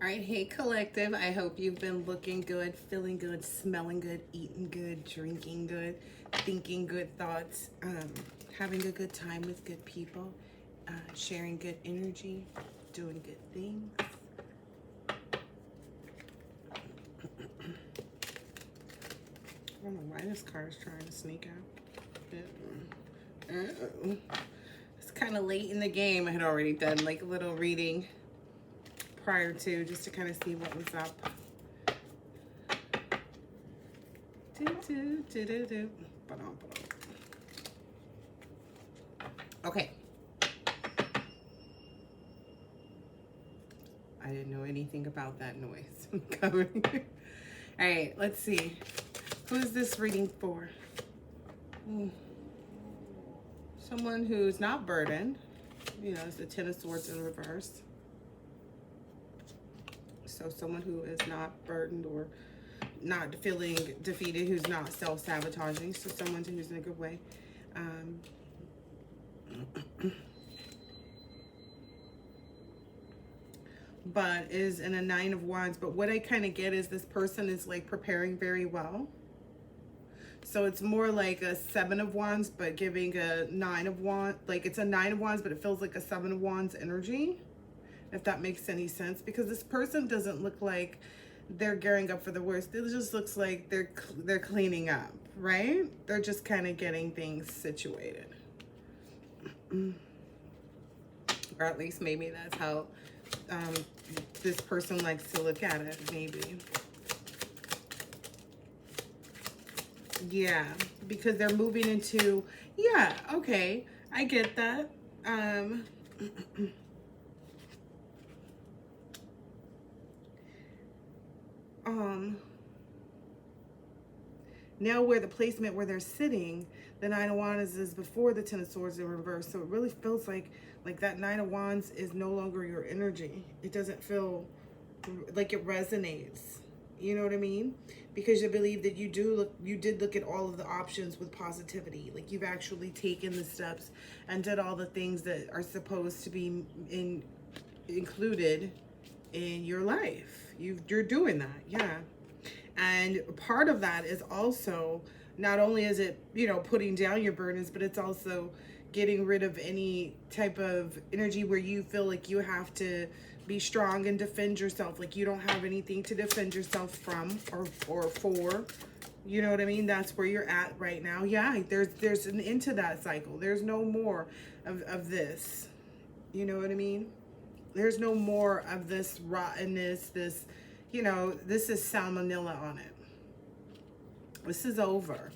All right, hey collective. I hope you've been looking good, feeling good, smelling good, eating good, drinking good, thinking good thoughts, having a good time with good people, sharing good energy, doing good things. I don't know why this car is trying to sneak out. It's kind of late in the game. I had already done like a little reading prior to, just to kind of see what was up. Okay. I didn't know anything about that noise coming. All right, let's see. Who is this reading for? Someone who's not burdened. You know, it's the Ten of Swords in reverse. So someone who is not burdened or not feeling defeated, who's not self-sabotaging. So someone who's in a good way. But is in a Nine of Wands. But what I kind of get is this person is like preparing very well. So it's more like a Seven of Wands, but giving a Nine of Wands. Like it's a Nine of Wands, but it feels like a Seven of Wands energy. If that makes any sense. Because this person doesn't look like they're gearing up for the worst. It just looks like they're cleaning up, right? They're just kind of getting things situated. Or at least maybe that's how this person likes to look at it, maybe. Yeah, because they're moving into, yeah, okay, I get that. Now where the placement where they're sitting, the Nine of Wands is before the Ten of Swords in reverse. So it really feels like that Nine of Wands is no longer your energy. It doesn't feel like it resonates. You know what I mean? Because you believe that you did look at all of the options with positivity. Like you've actually taken the steps and did all the things that are supposed to be included in your life. You're doing that, yeah. And part of that is also, not only is it, you know, putting down your burdens, but it's also getting rid of any type of energy where you feel like you have to be strong and defend yourself. Like you don't have anything to defend yourself from or for. You know what I mean? That's where you're at right now. Yeah, there's an end to that cycle. There's no more of this. You know what I mean? There's no more of this rottenness, this, you know, this is salmonella on it. This is over.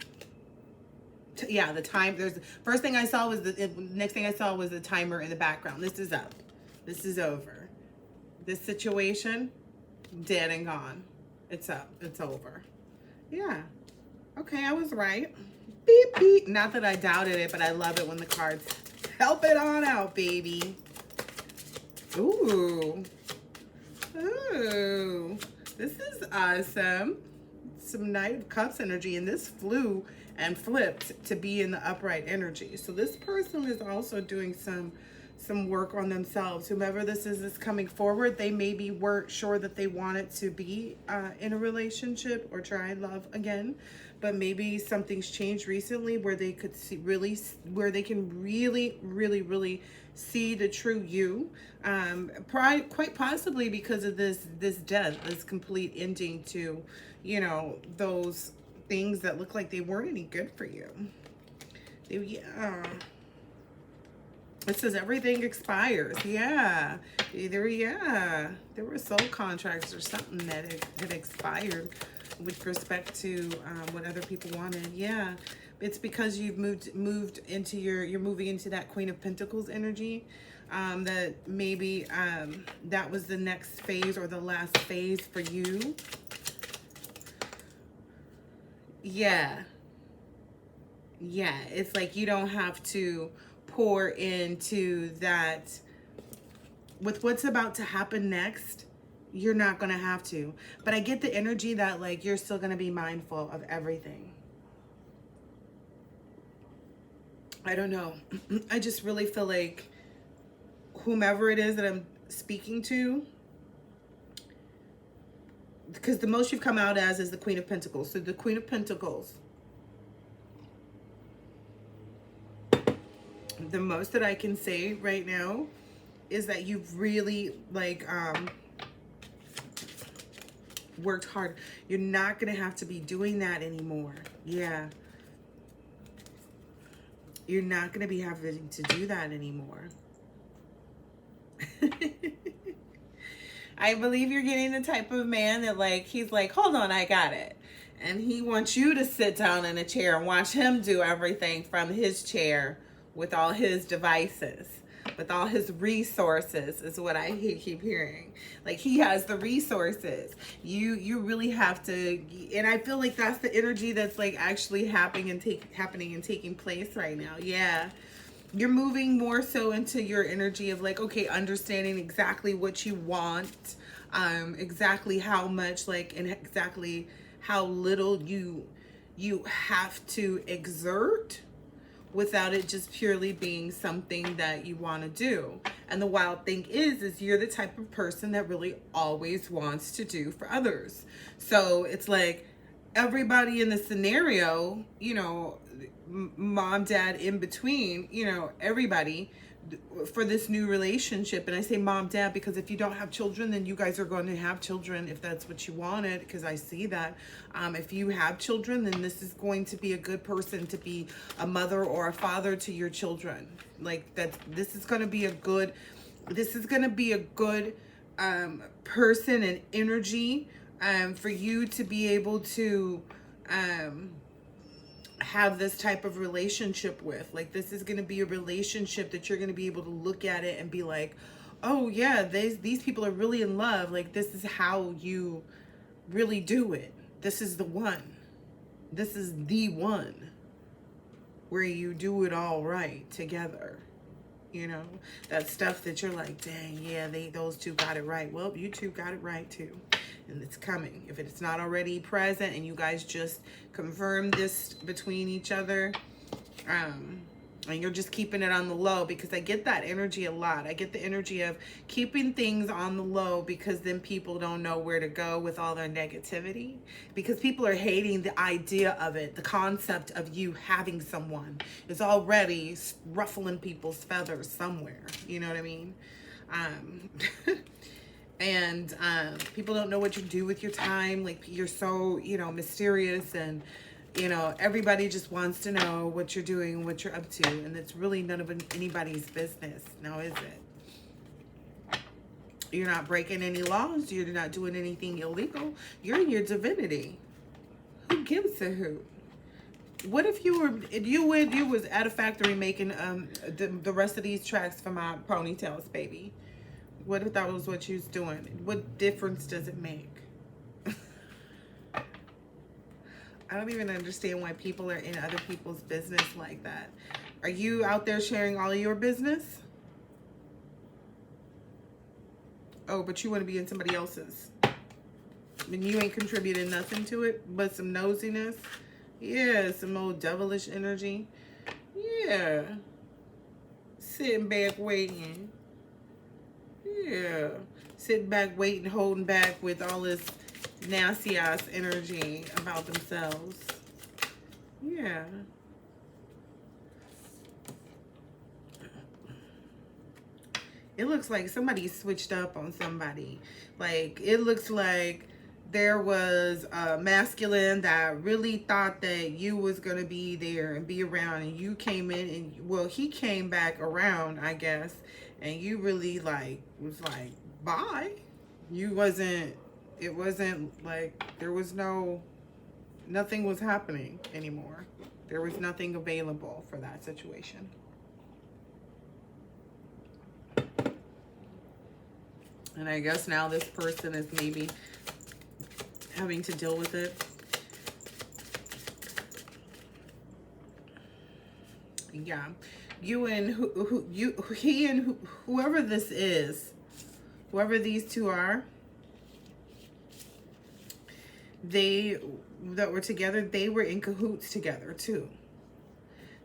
Yeah, the time, there's, first thing I saw was next thing I saw was the timer in the background. This is up. This is over. This situation, dead and gone. It's up. It's over. Yeah. Okay, I was right. Beep, beep. Not that I doubted it, but I love it when the cards help it on out, baby. Ooh. Ooh. This is awesome. Some Knight of Cups energy, and this flew and flipped to be in the upright energy. So this person is also doing some work on themselves. Whomever this is coming forward, they maybe weren't sure that they wanted to be in a relationship or try and love again, but maybe something's changed recently where they could see where they can really see the true you, quite possibly because of this death, this complete ending to, you know, those things that look like they weren't any good for you. Yeah. It says everything expires. Yeah. Either, yeah, there were soul contracts or something that had expired with respect to what other people wanted. Yeah. It's because you've moved into you're moving into that Queen of Pentacles energy. That maybe that was the next phase or the last phase for you. Yeah. Yeah. It's like you don't have to pour into that with what's about to happen next. You're not going to have to. But I get the energy that like you're still going to be mindful of everything. I don't know. I just really feel like whomever it is that I'm speaking to, because the most you've come out as is the Queen of Pentacles. So the Queen of Pentacles, the most that I can say right now is that you've really like worked hard. You're not gonna have to be doing that anymore. Yeah, you're not gonna be having to do that anymore. I believe you're getting the type of man that like, he's like, hold on, I got it. And he wants you to sit down in a chair and watch him do everything from his chair with all his devices, with all his resources, is what I keep hearing. Like, he has the resources. You really have to, and I feel like that's the energy that's like actually happening and taking place right now. Yeah. You're moving more so into your energy of like, okay, understanding exactly what you want, exactly how much, like, and exactly how little you have to exert without it just purely being something that you want to do. And the wild thing is you're the type of person that really always wants to do for others. So it's like everybody in the scenario, you know, mom, dad, in between, you know, everybody for this new relationship. And I say mom, dad, because if you don't have children, then you guys are going to have children if that's what you wanted, because I see that. If you have children, then this is going to be a good person to be a mother or a father to your children. Like that, this is going to be a good person and energy for you to be able to have this type of relationship with. Like, this is going to be a relationship that you're going to be able to look at it and be like, oh yeah, these people are really in love. Like, this is how you really do it. This is the one. This is the one where you do it all right together. You know, that stuff that you're like, dang, yeah, those two got it right. Well, you two got it right too. And it's coming. If it's not already present and you guys just confirm this between each other, and you're just keeping it on the low, because I get that energy a lot. I get the energy of keeping things on the low because then people don't know where to go with all their negativity, because people are hating the idea of it. The concept of you having someone is already ruffling people's feathers somewhere. You know what I mean? And people don't know what you do with your time. Like, you're so, you know, mysterious, and you know, everybody just wants to know what you're doing, what you're up to, and it's really none of anybody's business now, is it? You're not breaking any laws. You're not doing anything illegal. You're in your divinity. Who gives a hoot? What if you was at a factory making the rest of these tracks for my ponytails, baby? What if that was what you was doing? What difference does it make? I don't even understand why people are in other people's business like that. Are you out there sharing all of your business? Oh, but you want to be in somebody else's. And you ain't contributing nothing to it but some nosiness. Yeah, some old devilish energy. Yeah. Sitting back waiting. Yeah. Sitting back waiting, holding back with all this nasty ass energy about themselves. Yeah. It looks like somebody switched up on somebody. Like, it looks like there was a masculine that really thought that you was going to be there and be around, and you came in and, well, he came back around, I guess, and you really like was like, bye. It wasn't like there was nothing was happening anymore. There was nothing available for that situation. And I guess now this person is maybe having to deal with it. Yeah. You and he and whoever this is, whoever these two are, they that were together, they were in cahoots together too.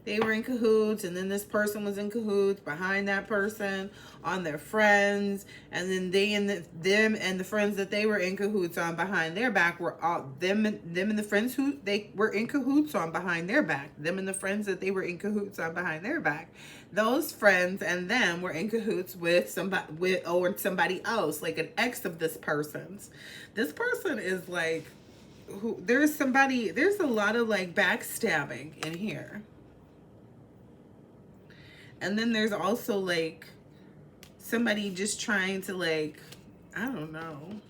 They were in cahoots, and then this person was in cahoots behind that person on their friends, and then them and the friends that they were in cahoots on behind their back were all them and the friends who they were in cahoots on behind their back. Them and the friends that they were in cahoots on behind their back. Those friends and them were in cahoots with somebody else, like an ex of this person's. This person is like, there's a lot of like backstabbing in here. And then there's also like somebody just trying to like, I don't know.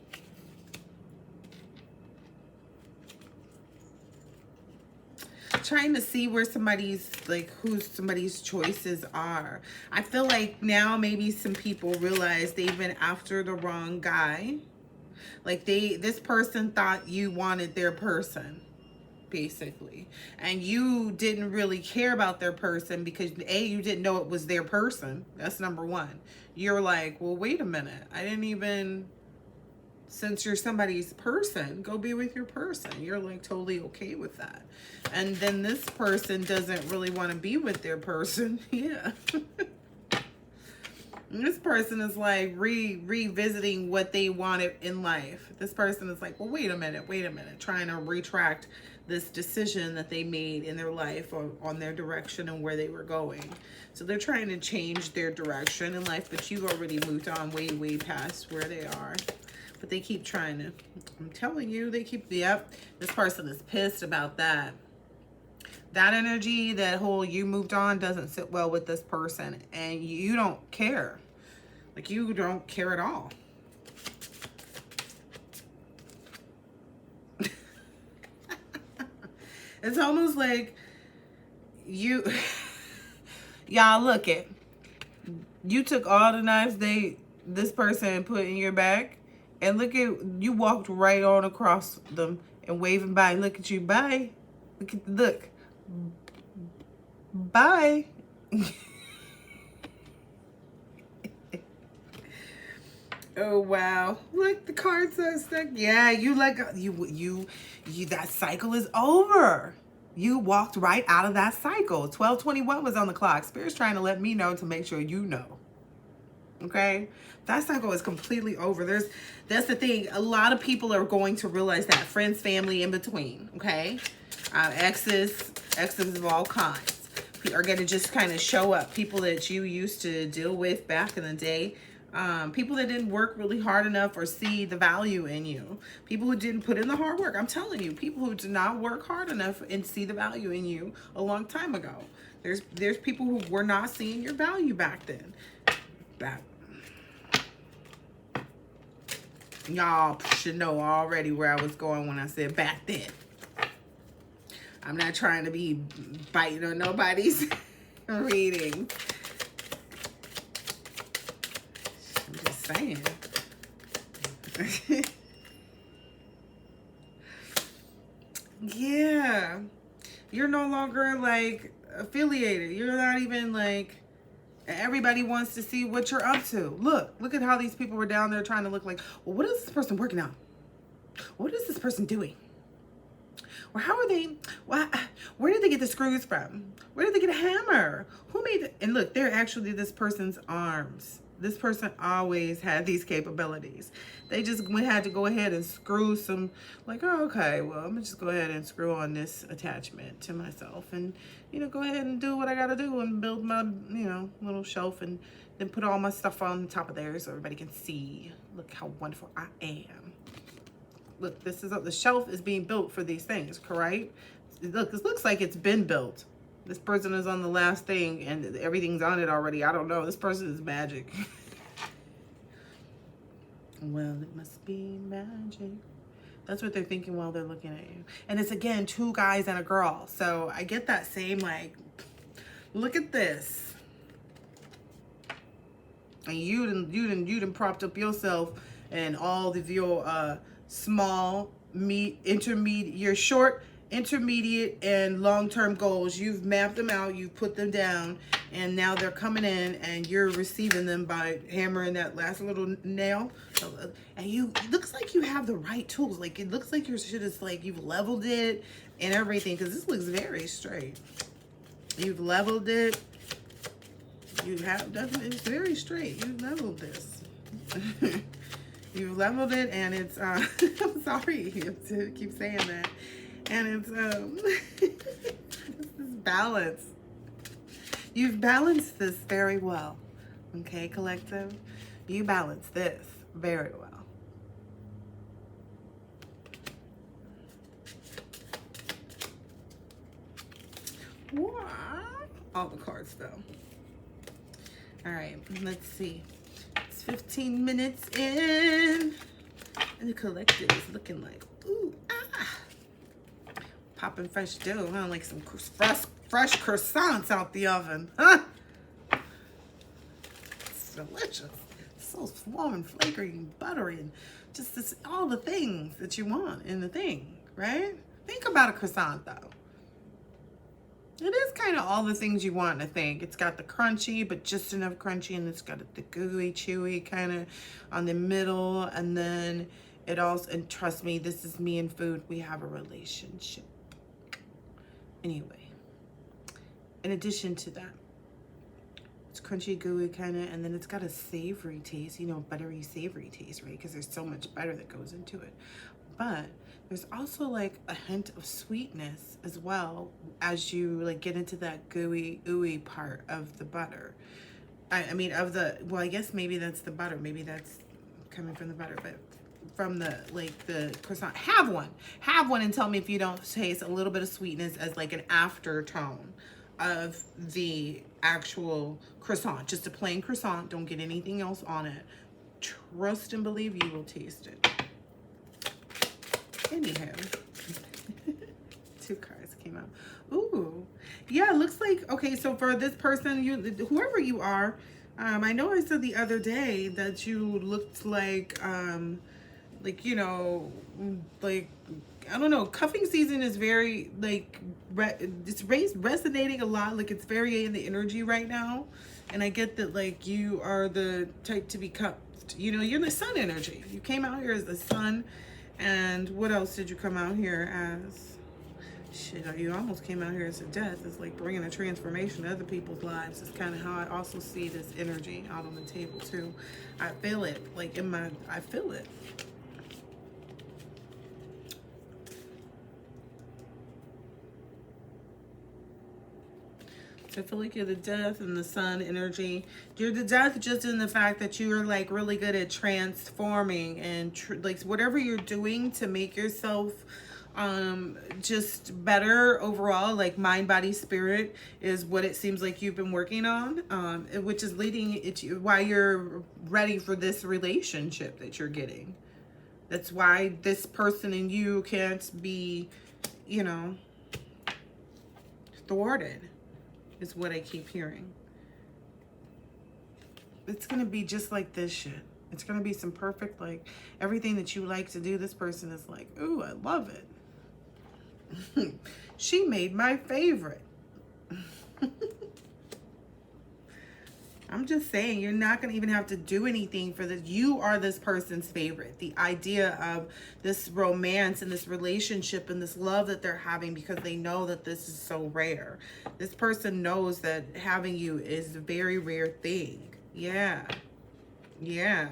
Trying to see where somebody's like, who somebody's choices are. I feel like now maybe some people realize they've been after the wrong guy. Like this person thought you wanted their person, basically, and you didn't really care about their person because you didn't know it was their person. That's number one. You're like, well, wait a minute, I didn't even, since you're somebody's person, go be with your person. You're like totally okay with that. And then this person doesn't really want to be with their person. Yeah. And this person is like revisiting what they wanted in life. This person is like, well, wait a minute, trying to retract this decision that they made in their life on their direction and where they were going. So they're trying to change their direction in life, but you've already moved on way past where they are. But they keep trying to, I'm telling you, yep, this person is pissed about that. That energy, that whole you moved on, doesn't sit well with this person. And you don't care. Like, you don't care at all. It's almost like you, y'all look it. You took all the knives this person put in your bag, and look at, you walked right on across them and waving bye. Look at you, bye. Look. Bye. Oh wow, look, the cards are stuck. Yeah, you like you that cycle is over. You walked right out of that cycle. 12:21 was on the clock. Spirit's trying to let me know to make sure you know. Okay, that cycle is completely over. That's the thing, a lot of people are going to realize that. Friends, family, in between. Okay, exes of all kinds are going to just kind of show up. People that you used to deal with back in the day. People that didn't work really hard enough or see the value in you. People who didn't put in the hard work. I'm telling you, people who did not work hard enough and see the value in you a long time ago. There's people who were not seeing your value back then. Y'all should know already where I was going when I said back then. I'm not trying to be biting on nobody's reading. I'm just saying. Yeah. You're no longer like affiliated. You're not even like, everybody wants to see what you're up to. Look at how these people were down there trying to look like, well, what is this person working on? What is this person doing? Or how are they, where did they get the screws from? Where did they get a hammer? Who made it? And look, they're actually this person's arms. This person always had these capabilities. They just had to go ahead and screw some, like, oh, okay, well, I'm gonna just go ahead and screw on this attachment to myself and, go ahead and do what I gotta do and build my, little shelf and then put all my stuff on top of there so everybody can see. Look how wonderful I am. Look, the shelf is being built for these things, correct? Look, it looks like it's been built. This person is on the last thing and everything's on it already. I don't know. This person is magic. Well, it must be magic. That's what they're thinking while they're looking at you. And it's, again, 2 guys and a girl. So I get that same, like, look at this. And you done propped up yourself and all of your small, your short, intermediate, and long-term goals. You've mapped them out, you've put them down, and now they're coming in and you're receiving them by hammering that last little nail. And it looks like you have the right tools. Like, it looks like your shit is like you've leveled it and everything, because this looks very straight. You've leveled it. You have definitely, it's very straight. You leveled this. You leveled it, and it's I'm sorry to keep saying that. And it's this balance. You've balanced this very well. Okay, collective? You balance this very well. Wow. All the cards though. All right, let's see. It's 15 minutes in, and the collective is looking like, ooh, popping fresh dough, huh? Like some fresh croissants out the oven, huh? It's delicious. It's so warm and flaky and buttery, and just this, all the things that you want in the thing, right? Think about a croissant though. It is kind of all the things you want, I think. It's got the crunchy, but just enough crunchy, and it's got the gooey, chewy kind of on the middle. And then it also, and trust me, this is me and food. We have a relationship. Anyway, in addition to that, it's crunchy, gooey kind of, and then it's got a savory taste, you know, buttery, savory taste, right? Because there's so much butter that goes into it. But there's also like a hint of sweetness as well as you like get into that gooey, ooey part of the butter. I mean, of the, well, I guess maybe that's the butter. Maybe that's coming from the butter, but from the, like the croissant. Have one and tell me if you don't taste a little bit of sweetness as like an aftertone of the actual croissant. Just a plain croissant. Don't get anything else on it. Trust and believe you will taste it. Anyhow, 2 cards came out. Ooh, yeah, it looks like, okay, so for this person, whoever you are, I know I said the other day that you looked like, you know, like, I don't know, cuffing season is very, like, it's resonating a lot, like, it's very in the energy right now, and I get that, like, you are the type to be cuffed, you know, you're the sun energy. You came out here as the sun. And what else did you come out here as? Shit, you almost came out here as a death. It's like bringing a transformation to other people's lives. It's kind of how I also see this energy out on the table too. I feel it, like in my, I feel it. So I feel like you're the death and the sun energy. You're the death just in the fact that you're like really good at transforming and like whatever you're doing to make yourself just better overall, like mind, body, spirit is what it seems like you've been working on, which is leading it to why you're ready for this relationship that you're getting. That's why this person and you can't be, you know, thwarted. Is what I keep hearing. It's gonna be just like this shit. It's gonna be some perfect, like everything that you like to do. This person is like, ooh, I love it. She made my favorite. I'm just saying, you're not going to even have to do anything for this. You are this person's favorite. The idea of this romance and this relationship and this love that they're having because they know that this is so rare. This person knows that having you is a very rare thing. Yeah. Yeah.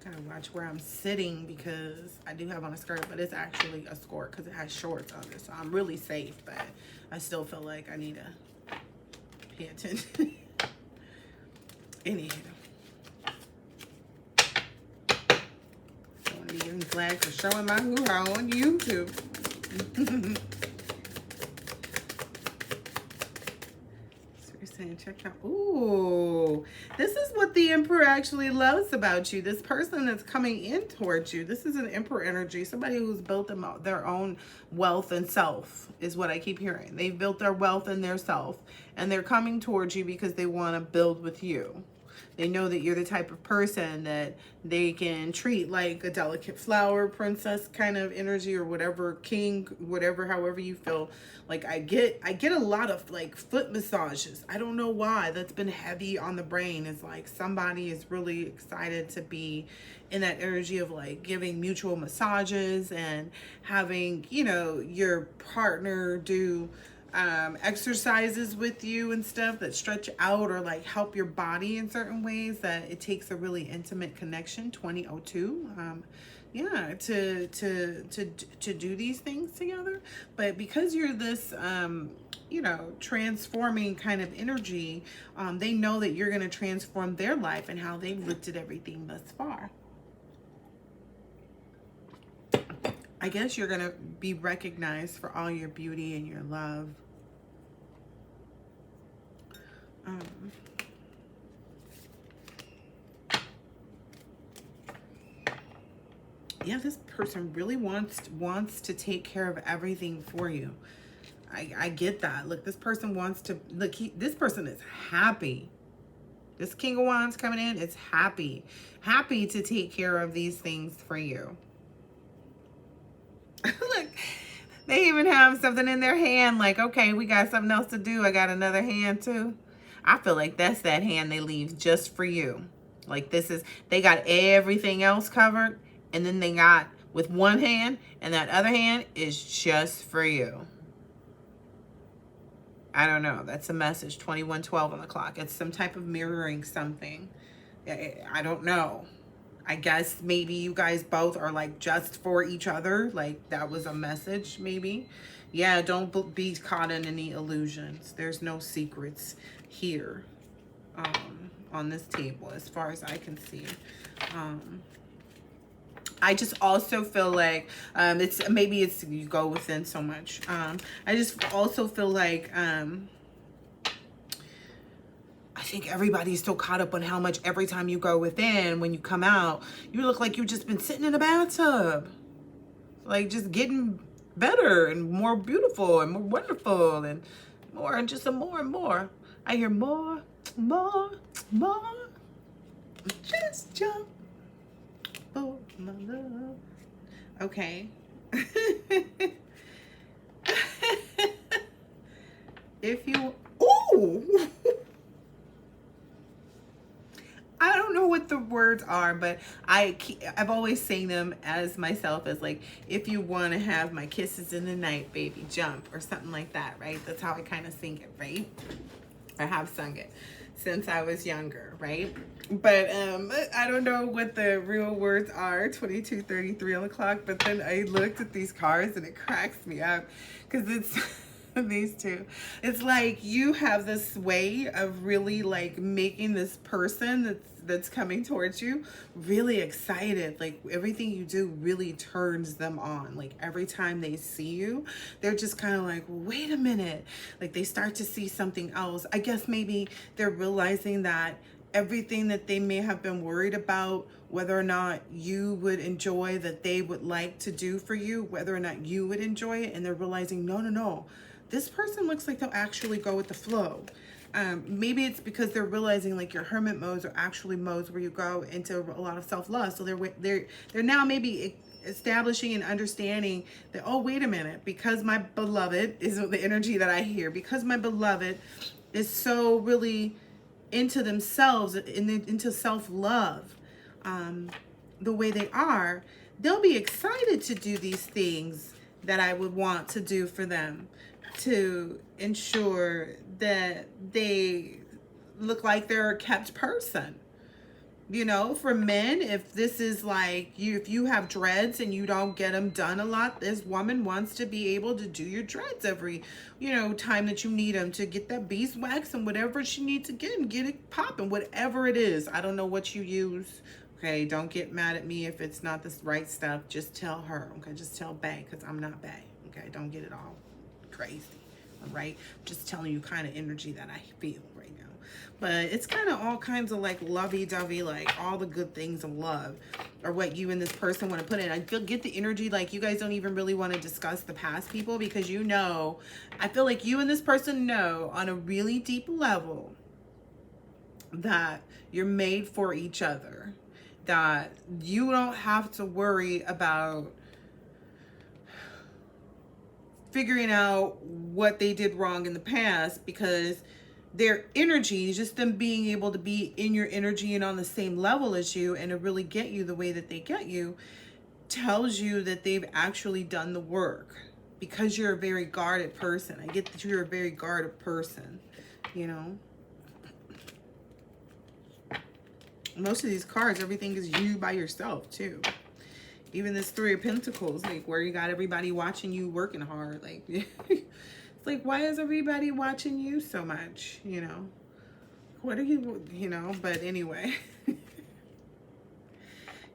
Gotta watch where I'm sitting because I do have on a skirt, but it's actually a skirt because it has shorts on it. So I'm really safe, but I still feel like I need to pay attention. Anywho. Don't want to be getting flagged for showing my hoo-ha on YouTube. Check out. Ooh, this is what the Emperor actually loves about you. This person that's coming in towards you. This is an Emperor energy. Somebody who's built their own wealth and self is what I keep hearing. They've built their wealth and their self, and they're coming towards you because they want to build with you. They know that you're the type of person that they can treat like a delicate flower, princess kind of energy, or whatever, king, whatever, however you feel. Like I get a lot of like foot massages. I don't know why. That's been heavy on the brain. It's like somebody is really excited to be in that energy of like giving mutual massages and having, you know, your partner do exercises with you and stuff that stretch out or like help your body in certain ways, that it takes a really intimate connection. 2002, yeah, to do these things together. But because you're this you know, transforming kind of energy, they know that you're going to transform their life and how they've looked at everything thus far. I guess you're going to be recognized for all your beauty and your love. Yeah, this person really wants to take care of everything for you. I get that. Look, this person wants to, look, this person is happy. This King of Wands coming in is happy. Happy to take care of these things for you. Look, they even have something in their hand like, okay, we got something else to do. I got another hand too. I feel like that's that hand they leave just for you. Like this is, they got everything else covered, and then they got with one hand, and that other hand is just for you. I don't know. That's a message. 21:12 on the clock. It's some type of mirroring something. I don't know. I guess maybe you guys both are like just for each other. Like that was a message maybe. Yeah, don't be caught in any illusions. There's no secrets here on this table as far as I can see. I just also feel like maybe it's you go within so much. I just also feel like I think everybody's still caught up on how much every time you go within, when you come out, you look like you've just been sitting in a bathtub. Like just getting better and more beautiful and more wonderful and more and just more and more. I hear more. Just jump for my love. Okay. If you, ooh. I don't know what the words are, but I've always seen them as myself as like, if you want to have my kisses in the night, baby, jump, or something like that, right? That's how I kind of sing it, right? I have sung it since I was younger, right? But I don't know what the real words are. 22:33 on the clock. But then I looked at these cards and it cracks me up because it's these two. It's like you have this way of really like making this person that's coming towards you really excited. Like everything you do really turns them on. Like every time they see you, they're just kind of like, wait a minute. Like they start to see something else. I guess maybe they're realizing that everything that they may have been worried about, whether or not you would enjoy, that they would like to do for you, whether or not you would enjoy it, and they're realizing, no, this person looks like they'll actually go with the flow. Maybe it's because they're realizing like your hermit modes are actually modes where you go into a lot of self-love. So they're now maybe establishing and understanding that, oh, wait a minute, because my beloved is the energy that I hear, because my beloved is so really into themselves, into self-love, the way they are, they'll be excited to do these things that I would want to do for them, to ensure that they look like they're a kept person. You know, for men, if this is like if you have dreads and you don't get them done a lot, this woman wants to be able to do your dreads every, time that you need them, to get that beeswax and whatever she needs to get and get it popping, whatever it is. I don't know what you use. Okay, don't get mad at me if it's not the right stuff. Just tell her. Okay, just tell Bae, because I'm not Bae. Okay, don't get it all crazy. All right, just telling you kind of energy that I feel right now. But it's kind of all kinds of like lovey-dovey, like all the good things of love are what you and this person want to put in. I get the energy like you guys don't even really want to discuss the past people, because I feel like you and this person know on a really deep level that you're made for each other, that you don't have to worry about figuring out what they did wrong in the past, because their energy, just them being able to be in your energy and on the same level as you and to really get you the way that they get you, tells you that they've actually done the work, because you're a very guarded person. I get that you're a very guarded person, you know. Most of these cards, everything is you by yourself too. Even this Three of Pentacles, like where you got everybody watching you working hard. Like, it's like, why is everybody watching you so much? You know, what are you know, but anyway.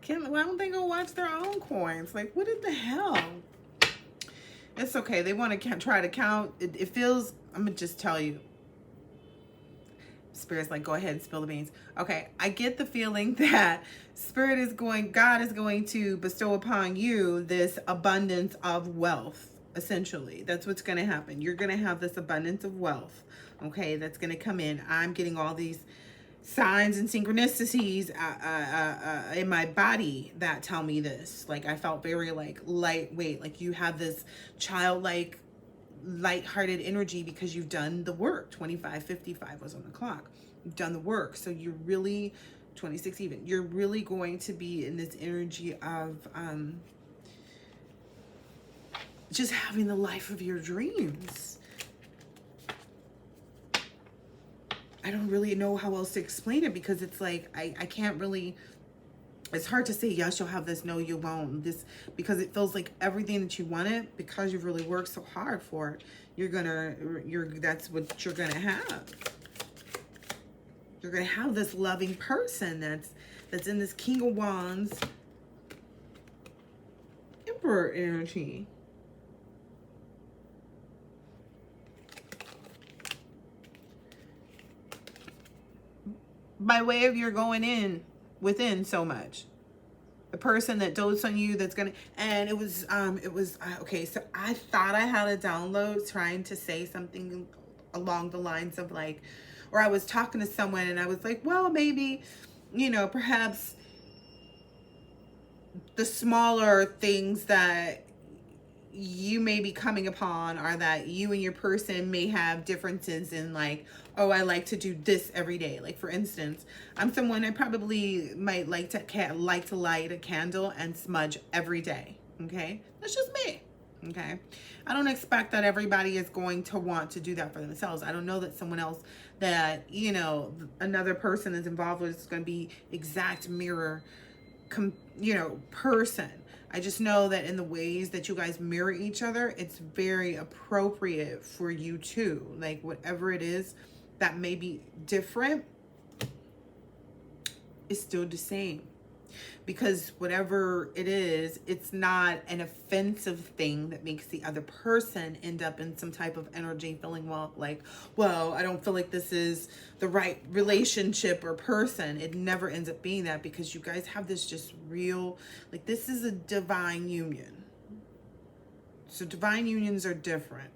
Why don't they go watch their own coins? Like, what in the hell? It's okay. They want to try to count. It feels, I'm going to just tell you. Spirit's like, go ahead and spill the beans. Okay, I get the feeling that Spirit is going, God is going to bestow upon you this abundance of wealth, essentially. That's what's going to happen. You're going to have this abundance of wealth, okay, that's going to come in. I'm getting all these signs and synchronicities in my body that tell me this. Like, I felt very like lightweight, like you have this childlike lighthearted energy because you've done the work. 25:55 was on the clock. You've done the work. So you're really 26 even. You're really going to be in this energy of just having the life of your dreams. I don't really know how else to explain it, because it's like I can't really, it's hard to say yes you'll have this, no you won't, this, because it feels like everything that you wanted, because you've really worked so hard for it, that's what you're gonna have. You're gonna have this loving person that's in this King of Wands Emperor energy. By way of you're going in within so much. The person that dotes on you, that's gonna, and it was okay, so I thought I had a download trying to say something along the lines of like, or I was talking to someone and I was like, well, maybe, you know, perhaps the smaller things that you may be coming upon are that you and your person may have differences in like, oh, I like to do this every day. Like, for instance, I'm someone, I probably might like to light a candle and smudge every day. Okay, that's just me. Okay, I don't expect that everybody is going to want to do that for themselves. I don't know that someone else that, you know, another person is involved with is going to be exact mirror, you know, person. I just know that in the ways that you guys mirror each other, it's very appropriate for you too. Like, whatever it is that may be different is still the same. Because whatever it is, it's not an offensive thing that makes the other person end up in some type of energy feeling, well, like, well, I don't feel like this is the right relationship or person. It never ends up being that, because you guys have this just real, like, this is a divine union. So divine unions are different.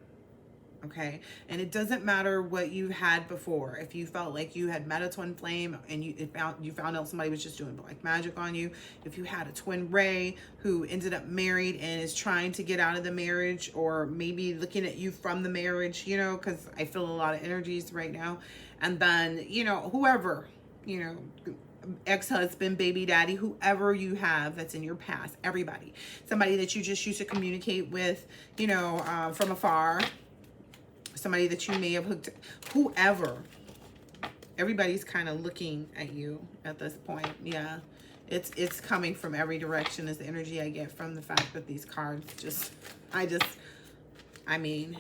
Okay, and it doesn't matter what you had before. If you felt like you had met a twin flame and you found out somebody was just doing black magic on you, if you had a twin ray who ended up married and is trying to get out of the marriage, or maybe looking at you from the marriage, you know, because I feel a lot of energies right now, and then, you know, whoever, you know, ex-husband, baby daddy, whoever you have that's in your past, everybody, somebody that you just used to communicate with, you know, from afar, somebody that you may have hooked, whoever, everybody's kind of looking at you at this point. Yeah, it's coming from every direction is the energy I get from the fact that these cards just, I mean,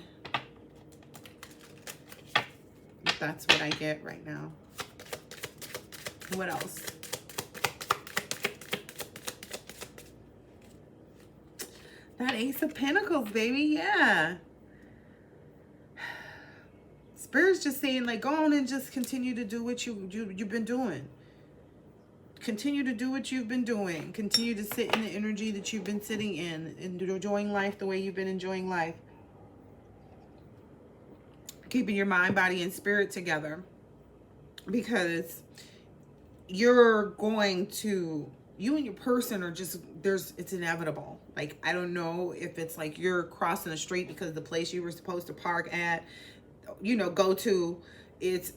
that's what I get right now. What else? That Ace of Pentacles, baby. Yeah. Spirit's just saying, like, go on and just continue to do what you've been doing. Continue to do what you've been doing. Continue to sit in the energy that you've been sitting in and enjoying life the way you've been enjoying life. Keeping your mind, body, and spirit together. because you're going to, you and your person are just, it's inevitable. Like, I don't know if it's like you're crossing the street because the place you were supposed to park at, go to, it's,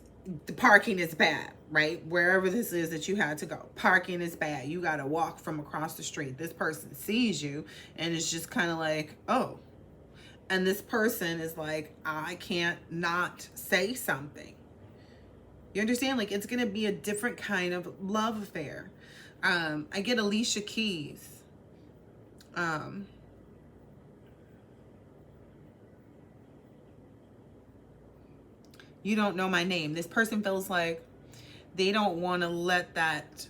the parking is bad, right? Wherever this is that you had to go, parking is bad. You got to walk from across the street. This person sees you and it's just kind of like, oh, and this person is like, I can't not say something. You understand? Like, it's going to be a different kind of love affair. I get Alicia Keys. You don't know my name. This person feels like they don't want to let that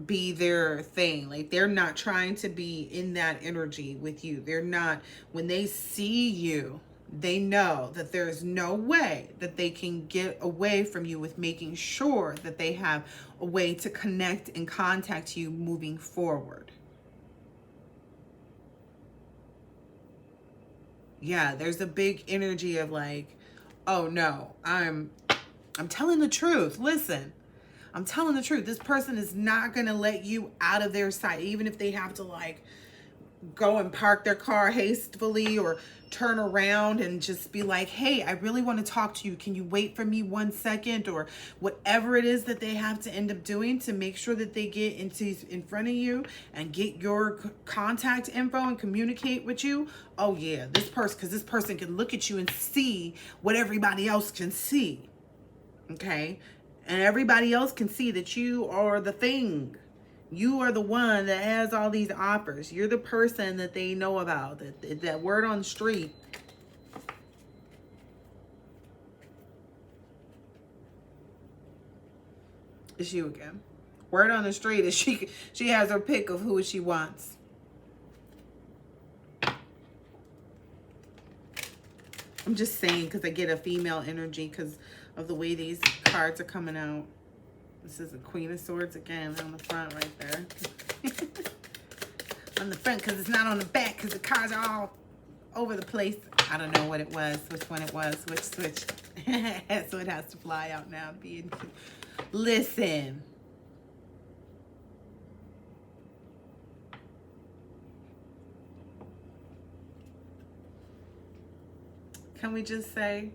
be their thing. Like, they're not trying to be in that energy with you. They're not, when they see you, they know that there's no way that they can get away from you with making sure that they have a way to connect and contact you moving forward. Yeah, there's a big energy of like, oh no, I'm telling the truth. Listen, I'm telling the truth. This person is not going to let you out of their sight, even if they have to like go and park their car hastily or turn around and just be like, hey, I really want to talk to you. Can you wait for me 1 second? Or whatever it is that they have to end up doing to make sure that they get in front of you and get your contact info and communicate with you. Oh yeah, this person, because this person can look at you and see what everybody else can see. Okay? And everybody else can see that you are the thing. You are the one that has all these offers. You're the person that they know about, that word on the street. It's you again. Word on the street is she has her pick of who she wants. I'm just saying because I get a female energy because of the way these cards are coming out. This is a Queen of Swords again on the front right there. On the front because it's not on the back because the cards are all over the place. I don't know what it was, which one it was, which switch. So it has to fly out now. Listen. Can we just say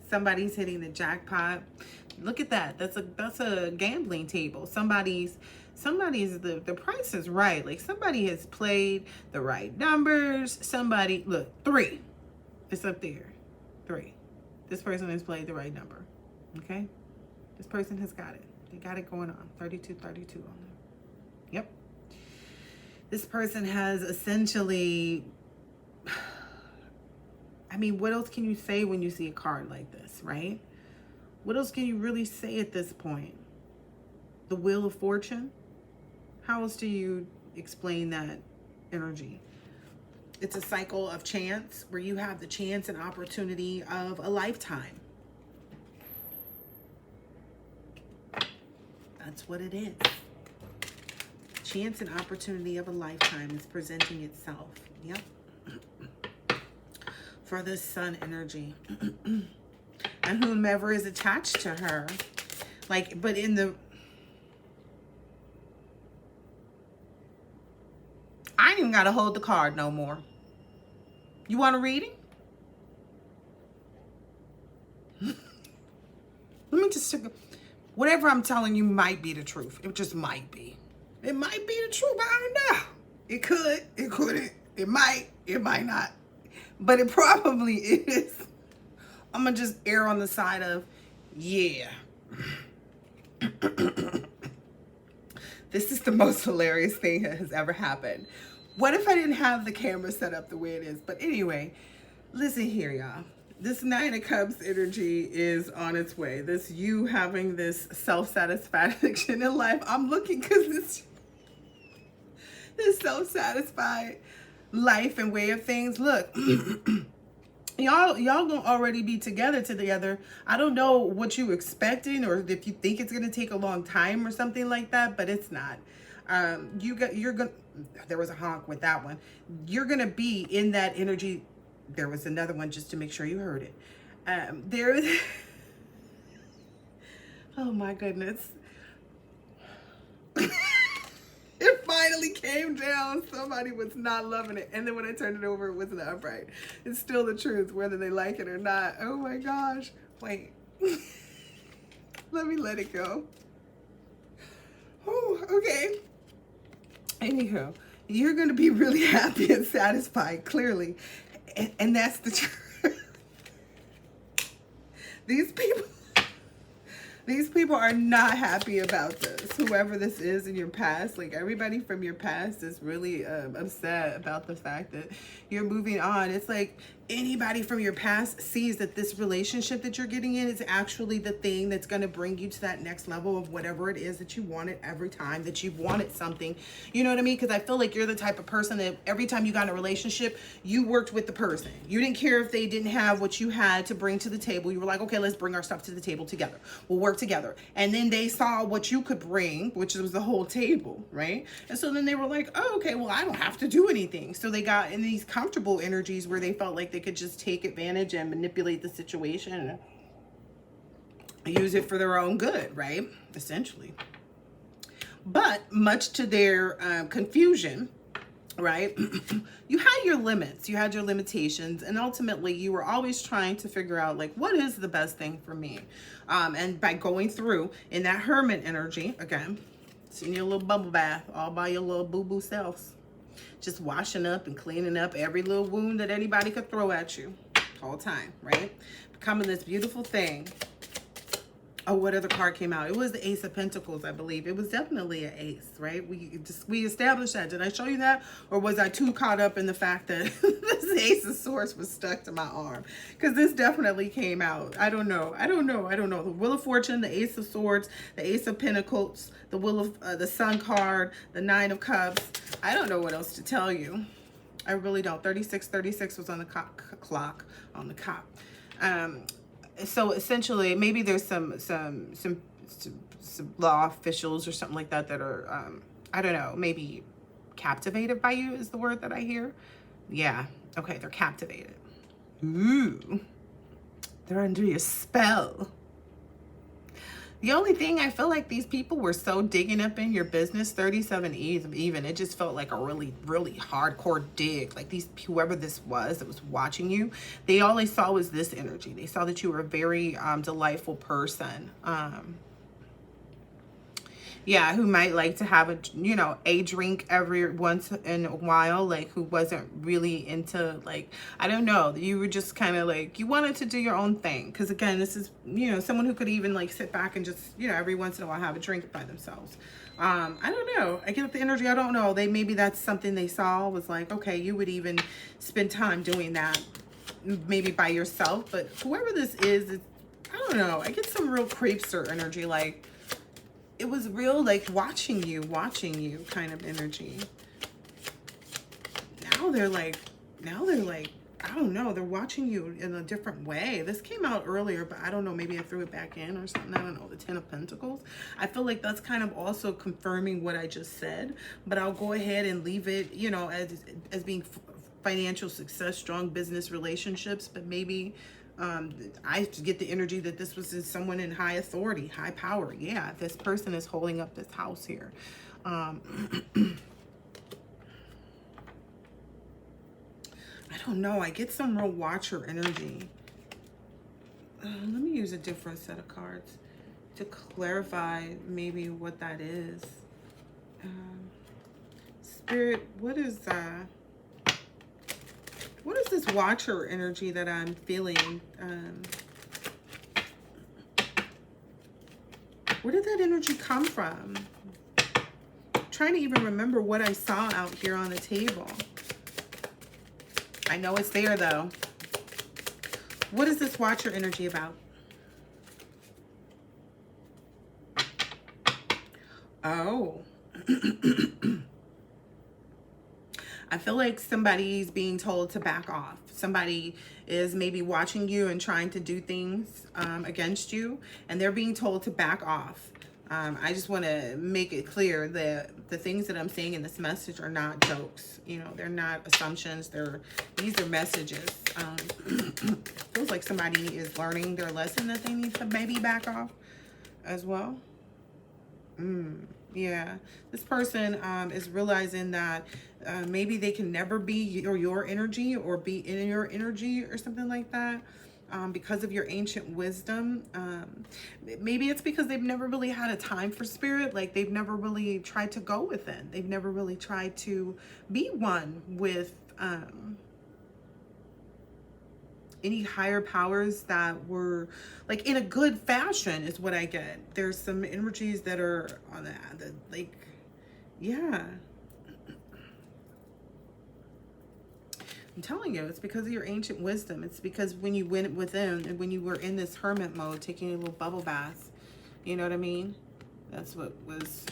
somebody's hitting the jackpot? Look at that. That's a gambling table. Somebody's the price is right. Like somebody has played the right numbers. Somebody, look, 3. It's up there. 3. This person has played the right number. Okay? This person has got it. They got it going on. 32 on them. Yep. This person has essentially, I mean, what else can you say when you see a card like this, right? What else can you really say at this point? The Wheel of Fortune? How else do you explain that energy? It's a cycle of chance where you have the chance and opportunity of a lifetime. That's what it is. Chance and opportunity of a lifetime is presenting itself. Yep. For this Sun energy. And whomever is attached to her. Like, but in the... I ain't even got to hold the card no more. You want a reading? Let me just... Whatever I'm telling you might be the truth. It just might be. It might be the truth. I don't know. It could. It couldn't. It might. It might not. But it probably is. I'm going to just err on the side of, yeah. This is the most hilarious thing that has ever happened. What if I didn't have the camera set up the way it is? But anyway, listen here, y'all. This 9 of Cups energy is on its way. This you having this self-satisfaction in life. I'm looking because this self-satisfied life and way of things. Look, y'all gonna already be together. I don't know what you expecting or if you think it's gonna take a long time or something like that, but it's not. You're gonna. There was a honk with that one. You're gonna be in that energy. There was another one just to make sure you heard it. Oh my goodness. It finally came down. Somebody was not loving it. And then when I turned it over, it wasn't upright. It's still the truth, whether they like it or not. Oh my gosh. Wait. Let me let it go. Oh, okay. Anywho, you're going to be really happy and satisfied, clearly. And that's the truth. These people are not happy about this. Whoever this is in your past, like everybody from your past is really upset about the fact that you're moving on. It's like anybody from your past sees that this relationship that you're getting in is actually the thing that's going to bring you to that next level of whatever it is that you wanted every time that you've wanted something. You know what I mean? Because I feel like you're the type of person that every time you got in a relationship, you worked with the person. You didn't care if they didn't have what you had to bring to the table. You were like, okay, let's bring our stuff to the table together. We'll work together. And then they saw what you could bring, which was the whole table, right? And so then they were like, oh, okay, well, I don't have to do anything. So they got in these comfortable energies where they felt like they could just take advantage and manipulate the situation and use it for their own good, right? Essentially. But much to their confusion, right? You had your limits, you had your limitations, and ultimately you were always trying to figure out like, what is the best thing for me? And by going through in that hermit energy, again, it's in your little bubble bath all by your little boo-boo selves, just washing up and cleaning up every little wound that anybody could throw at you all the time, right? Becoming this beautiful thing. Oh, what other card came out? It was the Ace of Pentacles, I believe. It was definitely an ace, right? We established that. Did I show you that? Or was I too caught up in the fact that this Ace of Swords was stuck to my arm? Because this definitely came out. I don't know. The Wheel of Fortune, the Ace of Swords, the Ace of Pentacles, the Wheel of the Sun card, the Nine of Cups. I don't know what else to tell you. I really don't. 36 was on the clock on the cop. So essentially, maybe there's some law officials or something like that that are, I don't know, maybe captivated by you is the word that I hear. Yeah. Okay. They're captivated. Ooh. They're under your spell. The only thing, I feel like these people were so digging up in your business, 37 even, it just felt like a really, really hardcore dig. Like whoever this was that was watching you, all they saw was this energy. They saw that you were a very delightful person. Yeah, who might like to have a drink every once in a while, like who wasn't really into, like, I don't know, you were just kind of like, you wanted to do your own thing. Because again, this is, someone who could even like sit back and just, every once in a while have a drink by themselves. I don't know. I get the energy. I don't know. Maybe that's something they saw was like, okay, you would even spend time doing that maybe by yourself. But whoever this is, I don't know. I get some real creepster energy, like, it was real, like, watching you kind of energy. Now they're like, I don't know, they're watching you in a different way. This came out earlier, but I don't know, maybe I threw it back in or something. I don't know, the Ten of Pentacles. I feel like that's kind of also confirming what I just said, but I'll go ahead and leave it, as being financial success, strong business relationships, but maybe I get the energy that this was someone in high authority, high power. Yeah, this person is holding up this house here. I don't know. I get some real watcher energy. Let me use a different set of cards to clarify maybe what that is. Spirit, what is this watcher energy that I'm feeling? Where did that energy come from? I'm trying to even remember what I saw out here on the table. I know it's there though. What is this watcher energy about? Oh. I feel like somebody's being told to back off. Somebody is maybe watching you and trying to do things against you, and they're being told to back off. I just want to make it clear that the things that I'm saying in this message are not jokes. They're not assumptions. These are messages. Feels like somebody is learning their lesson that they need to maybe back off. as well. Yeah, this person is realizing that maybe they can never be your energy or be in your energy or something like that. Because of your ancient wisdom. Maybe it's because they've never really had a time for spirit. Like they've never really tried to go within. They've never really tried to be one with any higher powers that were like in a good fashion is what I get. There's some energies that are on that like, yeah. I'm telling you, it's because of your ancient wisdom. It's because when you went within and when you were in this hermit mode, taking a little bubble bath, you know what I mean? That's what was,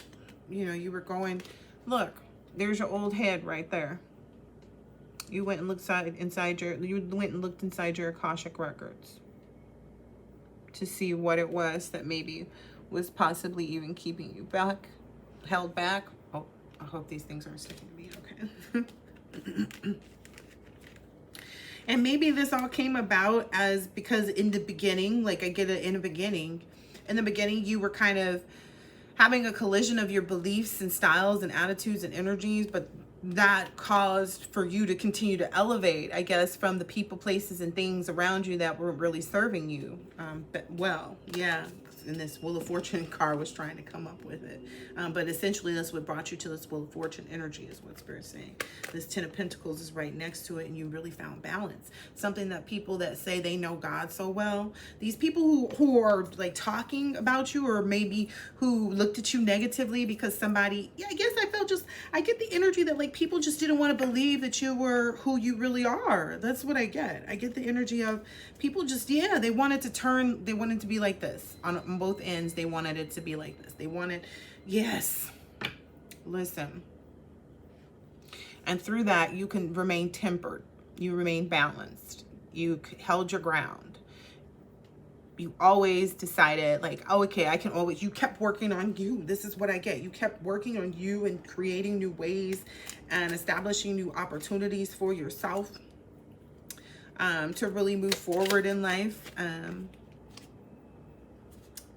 you know, you were going, look, there's your old head right there. You went and looked inside your Akashic records to see what it was that maybe was possibly even keeping you back, held back. Oh, I hope these things aren't sticking to me. Okay. And maybe this all came about as because in the beginning, like I get it in the beginning you were kind of having a collision of your beliefs and styles and attitudes and energies, but that caused for you to continue to elevate, I guess, from the people, places, and things around you that weren't really serving you. But well, yeah. And this Wheel of Fortune card was trying to come up with it. But essentially, that's what brought you to this Wheel of Fortune energy is what Spirit's saying. This Ten of Pentacles is right next to it, and you really found balance. Something that people that say they know God so well, these people who are like talking about you, or maybe who looked at you negatively because somebody, yeah, I guess I get the energy that like people just didn't want to believe that you were who you really are. That's what I get. I get the energy of people just, yeah, they wanted to be like this on both ends. They wanted it to be like this. They wanted, yes, listen. And through that, you can remain tempered. You remain balanced. You held your ground. You always decided like, oh, okay, you kept working on you. This is what I get. You kept working on you and creating new ways and establishing new opportunities for yourself to really move forward in life.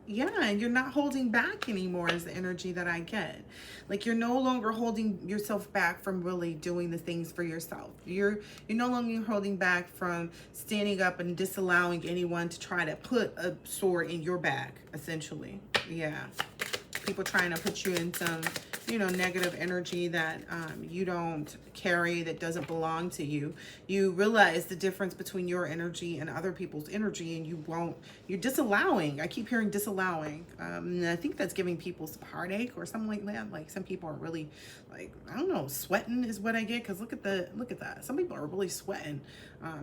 Yeah, and you're not holding back anymore is the energy that I get. Like you're no longer holding yourself back from really doing the things for yourself. You're no longer holding back from standing up and disallowing anyone to try to put a sword in your back, essentially. Yeah. People trying to put you in some, you know, negative energy that you don't carry, that doesn't belong to you. You realize the difference between your energy and other people's energy, and you're disallowing. I keep hearing disallowing. And I think that's giving people some heartache or something like that. Like some people are really like, I don't know, sweating is what I get. Cause look at that. Some people are really sweating.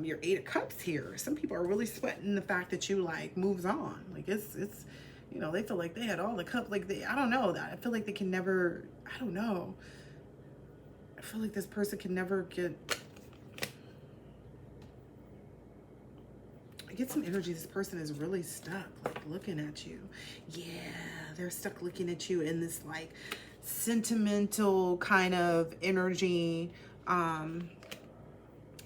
Your 8 of Cups here. Some people are really sweating the fact that you like moves on. Like it's, you know, they feel like they had all the cup, like I don't know that. I feel like they can never, I don't know. I feel like this person can never get, I get some energy. This person is really stuck, like looking at you. Yeah, they're stuck looking at you in this like sentimental kind of energy.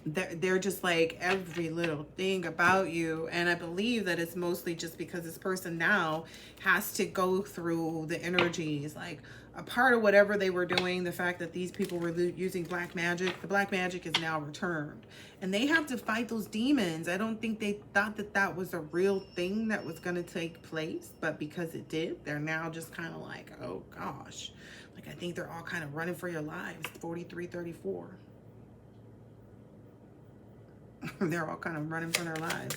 They're just like every little thing about you. And I believe that it's mostly just because this person now has to go through the energies, like a part of whatever they were doing, the fact that these people were using black magic, the black magic is now returned. And they have to fight those demons. I don't think they thought that that was a real thing that was going to take place, but because it did, they're now just kind of like, oh gosh. Like I think they're all kind of running for your lives, 43, 34. They're all kind of running for their lives.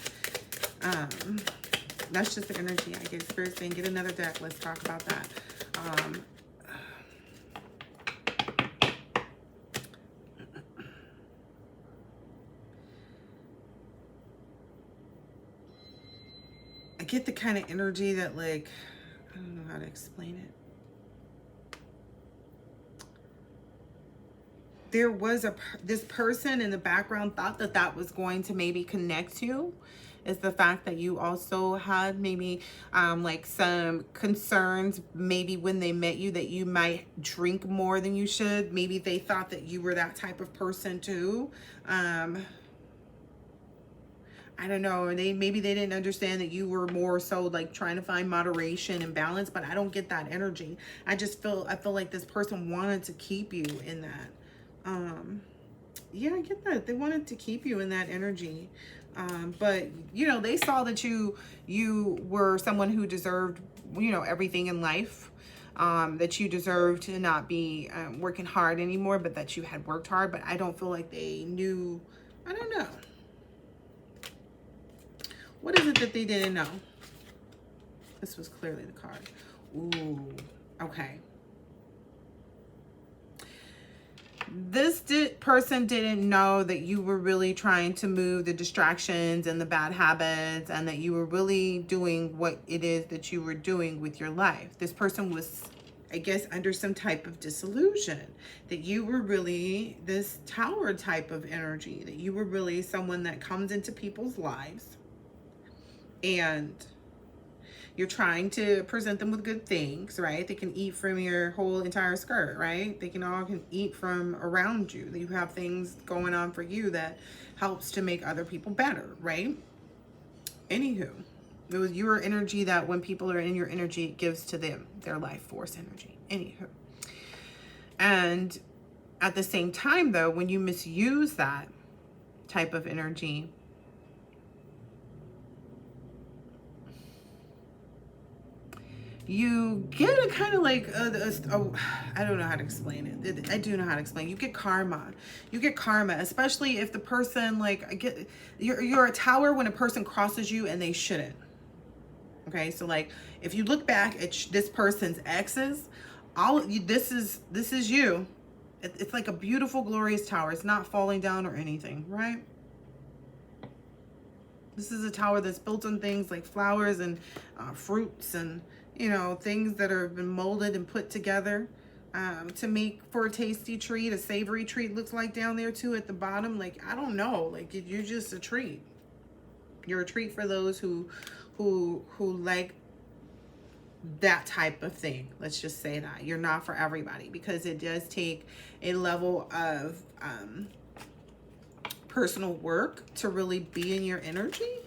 That's just the energy I get. Spirit saying, get another deck. Let's talk about that. I get the kind of energy that like, I don't know how to explain it. There was this person in the background thought that that was going to maybe connect you. Is the fact that you also had maybe like some concerns maybe when they met you, that you might drink more than you should. Maybe they thought that you were that type of person too. I don't know, maybe they didn't understand that you were more so like trying to find moderation and balance, but I don't get that energy. I feel like this person wanted to keep you in that. Yeah, I get that. They wanted to keep you in that energy. But you know, they saw that you were someone who deserved, you know, everything in life. That you deserved to not be working hard anymore, but that you had worked hard. But I don't feel like they knew. I don't know. What is it that they didn't know? This was clearly the card. Ooh, okay. This person didn't know that you were really trying to move the distractions and the bad habits, and that you were really doing what it is that you were doing with your life. This person was, I guess, under some type of disillusion, that you were really this tower type of energy, that you were really someone that comes into people's lives and you're trying to present them with good things, right? They can eat from your whole entire skirt, right? They can eat from around you. You have things going on for you that helps to make other people better, right? Anywho, it was your energy that when people are in your energy, it gives to them their life force energy. Anywho. And at the same time, though, when you misuse that type of energy, you get a kind of like, I don't know how to explain it. I do know how to explain. You get karma. You get karma, especially if the person, like, you're a tower when a person crosses you and they shouldn't. Okay, so like, if you look back at this person's exes, this is you. It's like a beautiful, glorious tower. It's not falling down or anything, right? This is a tower that's built on things like flowers and fruits and, you know, things that have been molded and put together to make for a tasty treat. A savory treat looks like down there too at the bottom. Like, I don't know, like, you're just a treat. You're a treat for those who like that type of thing. Let's just say that. You're not for everybody, because it does take a level of personal work to really be in your energy,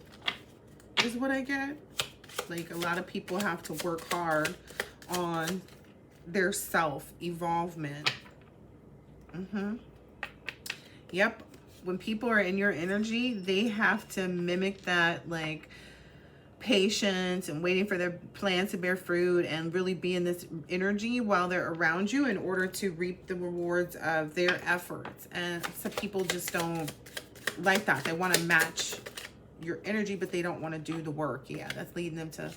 is what I get. Like, a lot of people have to work hard on their self-evolvement. Yep. When people are in your energy, they have to mimic that, like, patience and waiting for their plants to bear fruit and really be in this energy while they're around you in order to reap the rewards of their efforts. And some people just don't like that. They want to match your energy, but they don't want to do the work. Yeah, that's leading them to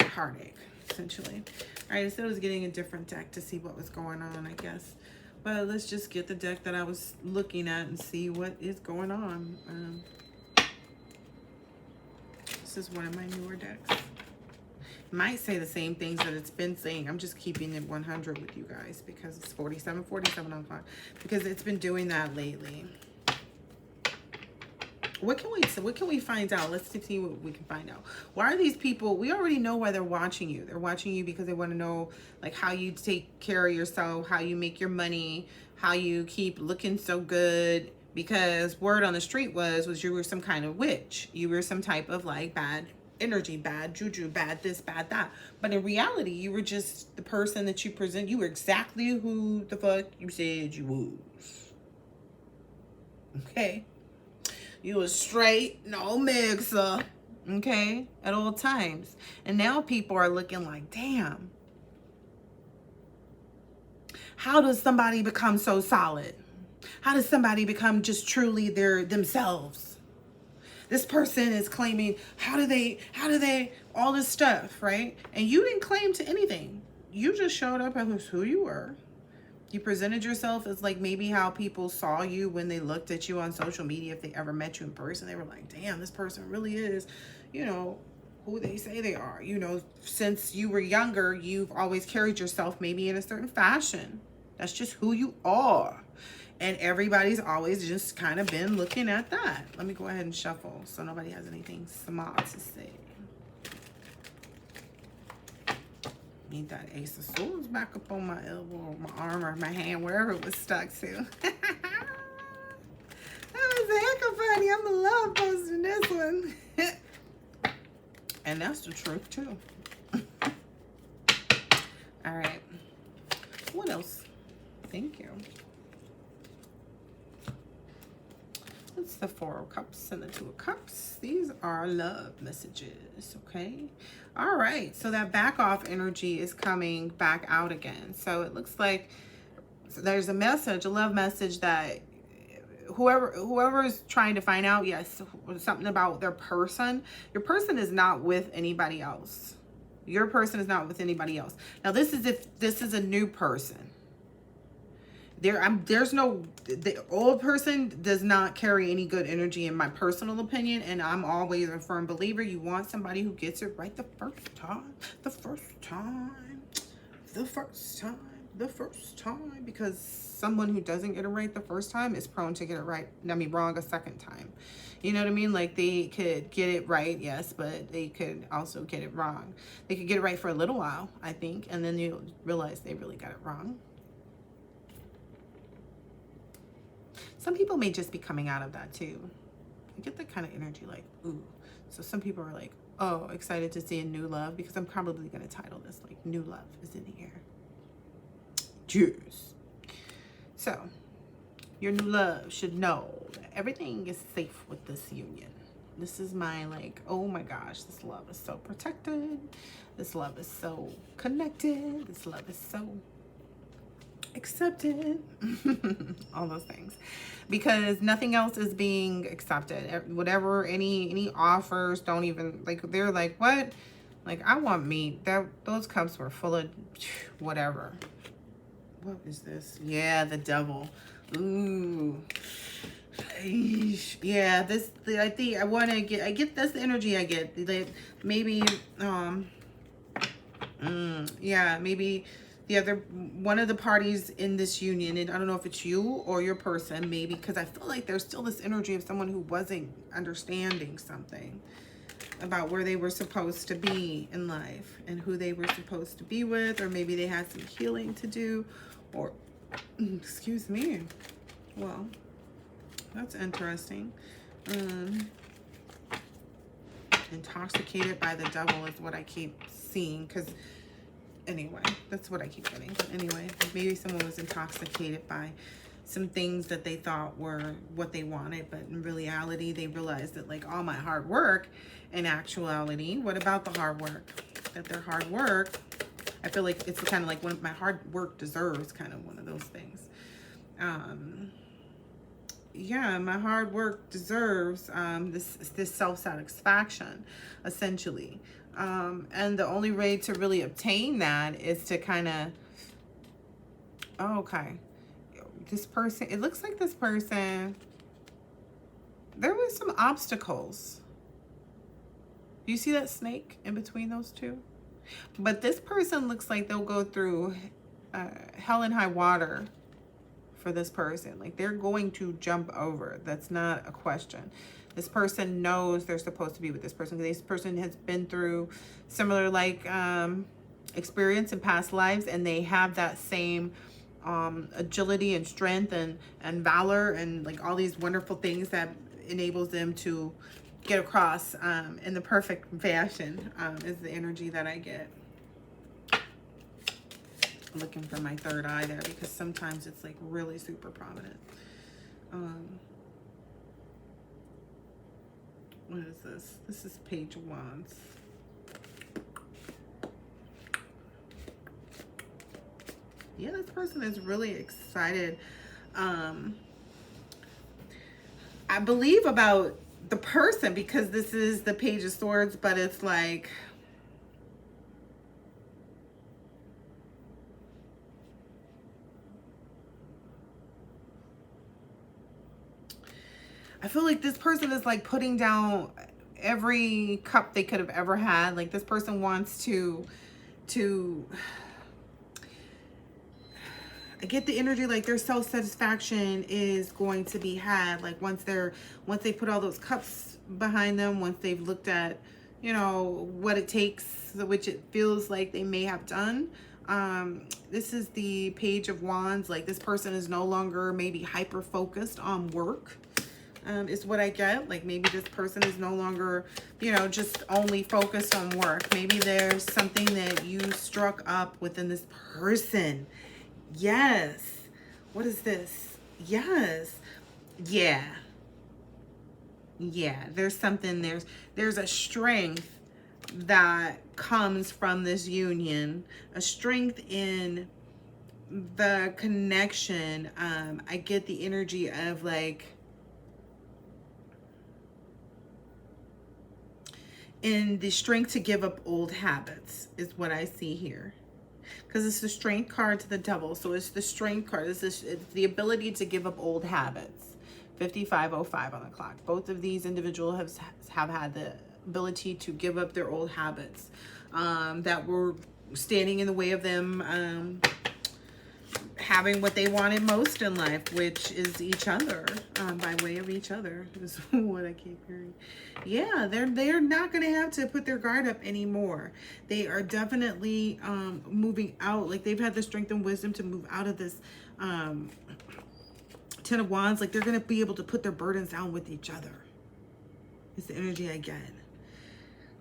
heartache, essentially. All right, instead I was getting a different deck to see what was going on, I guess. But let's just get the deck that I was looking at and see what is going on. This is one of my newer decks. It might say the same things that it's been saying. I'm just keeping it 100 with you guys because it's 47 on clock. Because it's been doing that lately. What can we find out? Let's see what we can find out. Why are these people, we already know why they're watching you. They're watching you because they want to know, like, how you take care of yourself, how you make your money, how you keep looking so good. Because word on the street was you were some kind of witch. You were some type of, like, bad energy, bad juju, bad this, bad that. But in reality, you were just the person that you present. You were exactly who the fuck you said you was. Okay? You was straight, no mixer, okay, at all times. And now people are looking like, damn, how does somebody become so solid? How does somebody become just truly themselves? This person is claiming, how do they, all this stuff, right? And you didn't claim to anything. You just showed up as who you were. You presented yourself as, like, maybe how people saw you when they looked at you on social media. If they ever met you in person, they were like, damn, this person really is, you know, who they say they are. You know, since you were younger, you've always carried yourself maybe in a certain fashion. That's just who you are. And everybody's always just kind of been looking at that. Let me go ahead and shuffle so nobody has anything smart to say. Need that Ace of Swords back up on my elbow, or my arm, or my hand, wherever it was stuck to. That was a heck of a honey, I'm the love post in this one. And that's the truth too. All right. What else? Thank you. It's the Four of Cups and the Two of Cups. These are love messages, okay? All right, so that back off energy is coming back out again. So it looks like there's a message, a love message that whoever is trying to find out, yes, something about their person. Your person is not with anybody else. Your person is not with anybody else. Now, this is if this is a new person. There's no, the old person does not carry any good energy in my personal opinion, and I'm always a firm believer. You want somebody who gets it right the first time, because someone who doesn't get it right the first time is prone to get it right, wrong a second time. You know what I mean? Like, they could get it right, yes, but they could also get it wrong. They could get it right for a little while, I think, and then you realize they really got it wrong. Some people may just be coming out of that too. I get that kind of energy, like, ooh. So some people are like, oh, excited to see a new love, because I'm probably going to title this like New Love is in the Air. Cheers. So your new love should know that everything is safe with this union. This is my, like, oh my gosh, this love is so protected. This love is so connected. This love is so accepted. All those things, because nothing else is being accepted. Whatever, any offers don't even, like, they're like, what? Like, I want meat. Those cups were full of whatever. What is this? Yeah, the devil. Ooh. Yeah, I think I get this energy. I get like, maybe yeah, maybe the other one of the parties in this union, and I don't know if it's you or your person, maybe, because I feel like there's still this energy of someone who wasn't understanding something about where they were supposed to be in life and who they were supposed to be with, or maybe they had some healing to do, or excuse me. Well, that's interesting. Intoxicated by the devil is what I keep seeing, because anyway, that's what I keep getting. But anyway, maybe someone was intoxicated by some things that they thought were what they wanted, but in reality, they realized that, like, all my hard work, in actuality, what about the hard work? That their hard work, I feel like it's kind of like what my hard work deserves, kind of one of those things. Yeah, my hard work deserves this self-satisfaction, essentially. And the only way to really obtain that is to kind of, oh, okay, this person, it looks like this person, there was some obstacles. Do you see that snake in between those two? But this person looks like they'll go through hell and high water for this person. Like, they're going to jump over. That's not a question. This person knows they're supposed to be with this person. This person has been through similar, like, experience in past lives, and they have that same agility and strength and valor and, like, all these wonderful things that enables them to get across in the perfect fashion, is the energy that I get. I'm looking for my third eye there, because sometimes it's, like, really super prominent. What is this? This is Page of Wands. Yeah, this person is really excited. I believe about the person, because this is the Page of Swords, but it's like, I feel like this person is, like, putting down every cup they could have ever had. Like, this person wants to I get the energy like their self-satisfaction is going to be had. Like, once they put all those cups behind them, once they've looked at, you know, what it takes, which it feels like they may have done. This is the Page of Wands. Like, this person is no longer maybe hyper focused on work. is what I get. Like maybe this person is no longer, you know, just only focused on work. Maybe there's something that you struck up within this person. Yes. What is this? Yes. Yeah. Yeah. There's something, there's a strength that comes from this union, a strength in the connection. I get the energy of like, in the strength to give up old habits is what I see here. Because it's the strength card to the devil. So it's the strength card. It's the ability to give up old habits. 5505 on the clock. Both of these individuals have had the ability to give up their old habits that were standing in the way of them having what they wanted most in life, which is each other, by way of each other is what I keep hearing. Yeah, they're not going to have to put their guard up anymore. They are definitely moving out. Like they've had the strength and wisdom to move out of this Ten of Wands. Like they're going to be able to put their burdens down with each other. It's the energy I get.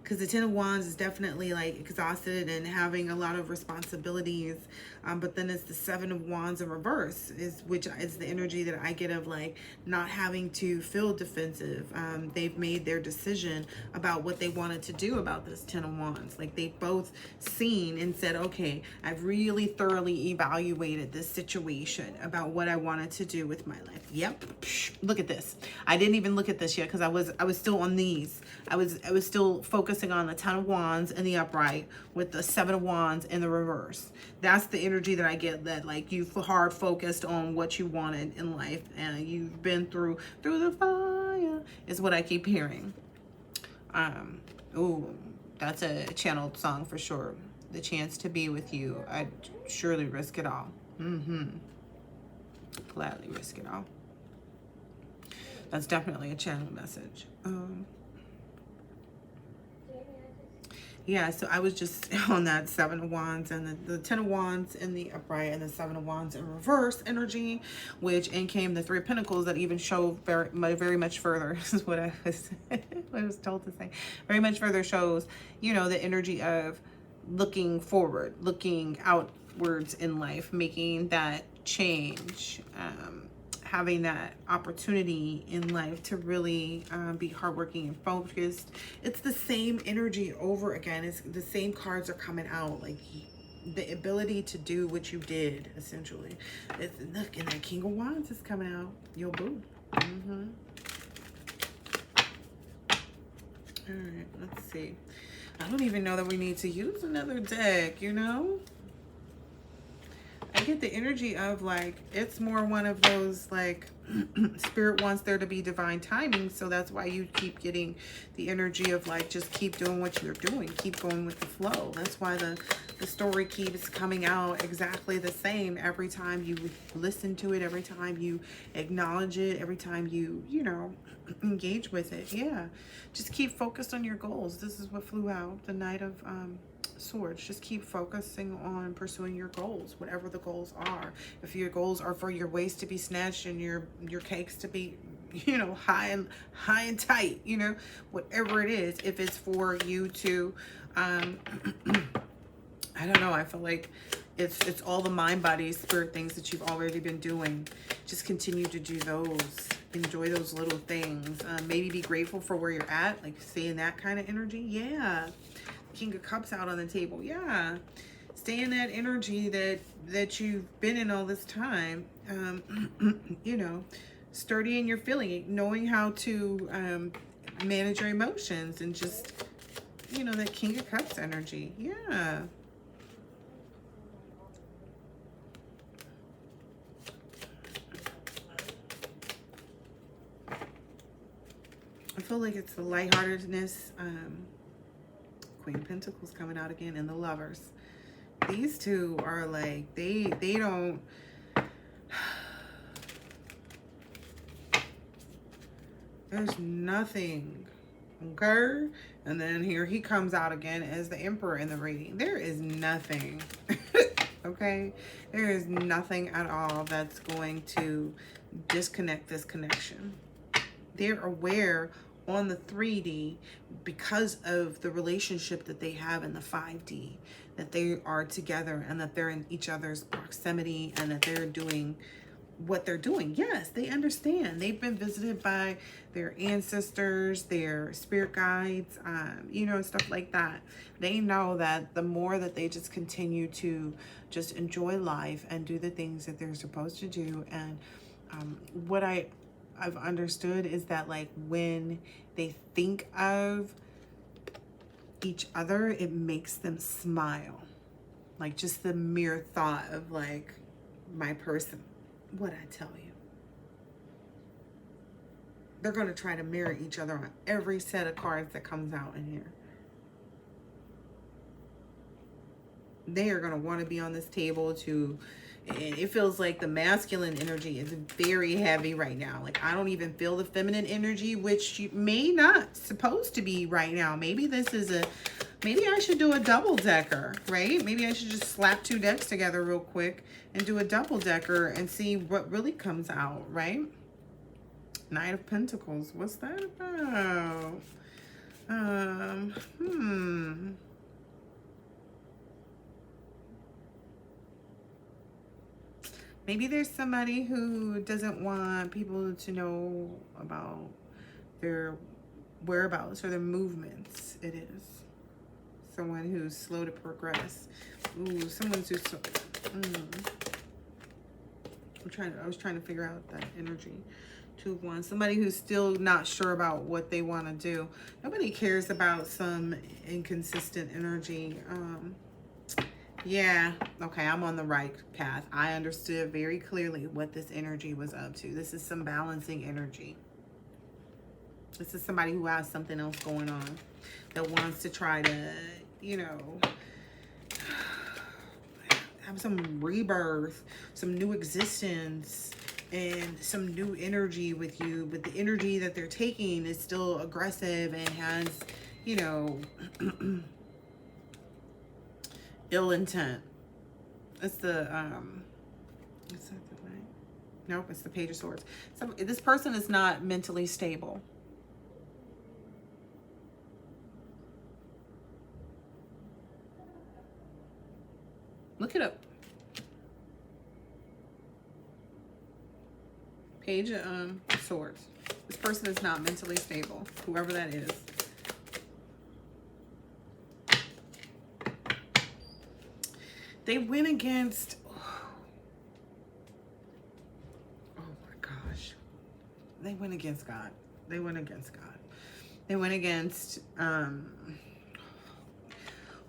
Because the Ten of Wands is definitely like exhausted and having a lot of responsibilities. But then it's the Seven of Wands in reverse, which is the energy that I get of like not having to feel defensive. They've made their decision about what they wanted to do about this Ten of Wands. Like they've both seen and said, okay, I've really thoroughly evaluated this situation about what I wanted to do with my life. Yep. Look at this. I didn't even look at this yet because I was still on these. I was still focusing on the Ten of Wands in the upright with the Seven of Wands in the reverse. That's the energy that I get, that like you've hard focused on what you wanted in life and you've been through the fire is what I keep hearing. Ooh, that's a channeled song for sure. The chance to be with you, I'd surely risk it all. Gladly risk it all. That's definitely a channel message. Yeah, so I was just on that Seven of Wands and the Ten of Wands in the upright and the Seven of Wands in reverse energy, which in came the Three of Pentacles that even show very much further. This is what I was told to say. Very much further shows, you know, the energy of looking forward, looking outwards in life, making that change, having that opportunity in life to really be hardworking and focused. It's the same energy over again. It's the same cards are coming out, like the ability to do what you did, essentially. Look, and that King of Wands is coming out. Yo, boo. All right, let's see. I don't even know that we need to use another deck, you know? I get the energy of like, it's more one of those like, Spirit wants there to be divine timing. So that's why you keep getting the energy of like, just keep doing what you're doing. Keep going with the flow. That's why the story keeps coming out exactly the same every time you listen to it, every time you acknowledge it, every time you know, engage with it. Yeah. Just keep focused on your goals. This is what flew out, the Knight of Swords. Just keep focusing on pursuing your goals, whatever the goals are. If your goals are for your waist to be snatched and your cakes to be, you know, high and tight, you know, whatever it is. If it's for you to I don't know, I feel like it's all the mind, body, spirit things that you've already been doing. Just continue to do those. Enjoy those little things. Maybe be grateful for where you're at, like saying that kind of energy. Yeah. King of Cups out on the table. Yeah. Stay in that energy that you've been in all this time. You know, sturdy in your feeling, knowing how to manage your emotions, and just, you know, that King of Cups energy. Yeah. I feel like it's the lightheartedness. Queen of Pentacles coming out again, and the Lovers. These two are like, they don't, there's nothing, okay? And then here he comes out again as the Emperor in the reading. There is nothing, okay? There is nothing at all that's going to disconnect this connection. they're aware on the 3D because of the relationship that they have in the 5D, that they are together and that they're in each other's proximity and that they're doing what they're doing. Yes, they understand. They've been visited by their ancestors, their spirit guides, you know, stuff like that. They know that the more that they just continue to just enjoy life and do the things that they're supposed to do. And what I've understood is that, like, when they think of each other, it makes them smile. Like, just the mere thought of, like, my person. What I tell you, they're going to try to mirror each other on every set of cards that comes out in here. They are going to want to be on this table too. And it feels like the masculine energy is very heavy right now. Like, I don't even feel the feminine energy, which you may not supposed to be right now. Maybe this is maybe I should do a double decker, right? Maybe I should just slap 2 decks together real quick and do a double decker and see what really comes out, right? Knight of Pentacles. What's that about? Maybe there's somebody who doesn't want people to know about their whereabouts or their movements. It is someone who's slow to progress. Ooh, someone's who's so, I was trying to figure out that energy. 2 of Wands. Somebody who's still not sure about what they want to do. Nobody cares about some inconsistent energy. Yeah, okay, I'm on the right path. I understood very clearly what this energy was up to. This is some balancing energy. This is somebody who has something else going on that wants to try to, you know, have some rebirth, some new existence, and some new energy with you. But the energy that they're taking is still aggressive and has, you know, ill intent. It's the is that the way? Nope, it's the Page of Swords. So this person is not mentally stable. Look it up. Page of Swords. This person is not mentally stable, whoever that is. They went against, oh my gosh. They went against God. They went against God. They went against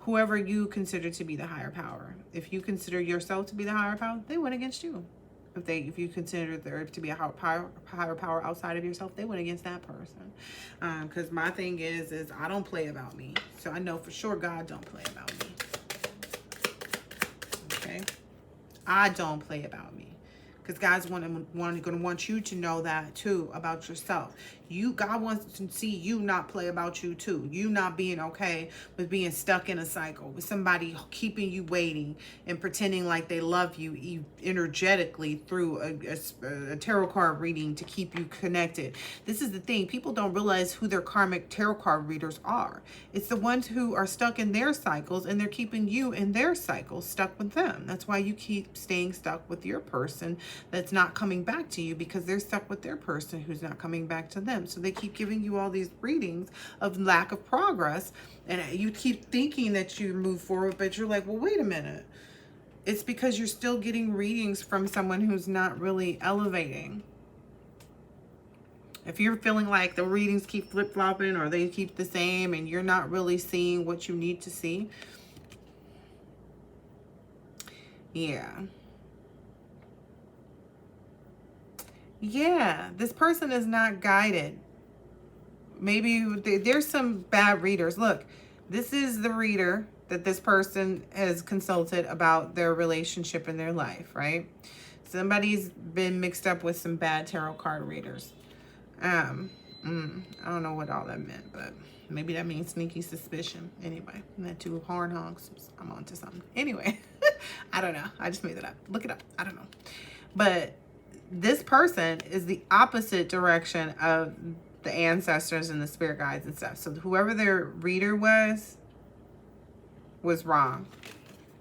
whoever you consider to be the higher power. If you consider yourself to be the higher power, they went against you. If you consider there to be a higher power outside of yourself, they went against that person. Because my thing is I don't play about me. So I know for sure God don't play about me. Okay, I don't play about me, because God's going to want you to know that too about yourself. God wants to see you not play about you too. You not being okay with being stuck in a cycle with somebody keeping you waiting and pretending like they love you energetically through a tarot card reading to keep you connected. This is the thing. People don't realize who their karmic tarot card readers are. It's the ones who are stuck in their cycles, and they're keeping you in their cycles stuck with them. That's why you keep staying stuck with your person that's not coming back to you, because they're stuck with their person who's not coming back to them. So they keep giving you all these readings of lack of progress, and you keep thinking that you move forward, but you're like, well, wait a minute. It's because you're still getting readings from someone who's not really elevating. If you're feeling like the readings keep flip-flopping or they keep the same and you're not really seeing what you need to see, yeah, this person is not guided. Maybe there's some bad readers. Look, this is the reader that this person has consulted about their relationship in their life, right? Somebody's been mixed up with some bad tarot card readers. I don't know what all that meant, but maybe that means sneaky suspicion. Anyway, that 2 horn honks, I'm on to something. Anyway, I don't know. I just made it up. Look it up. I don't know. But this person is the opposite direction of the ancestors and the spirit guides and stuff. So whoever their reader was wrong.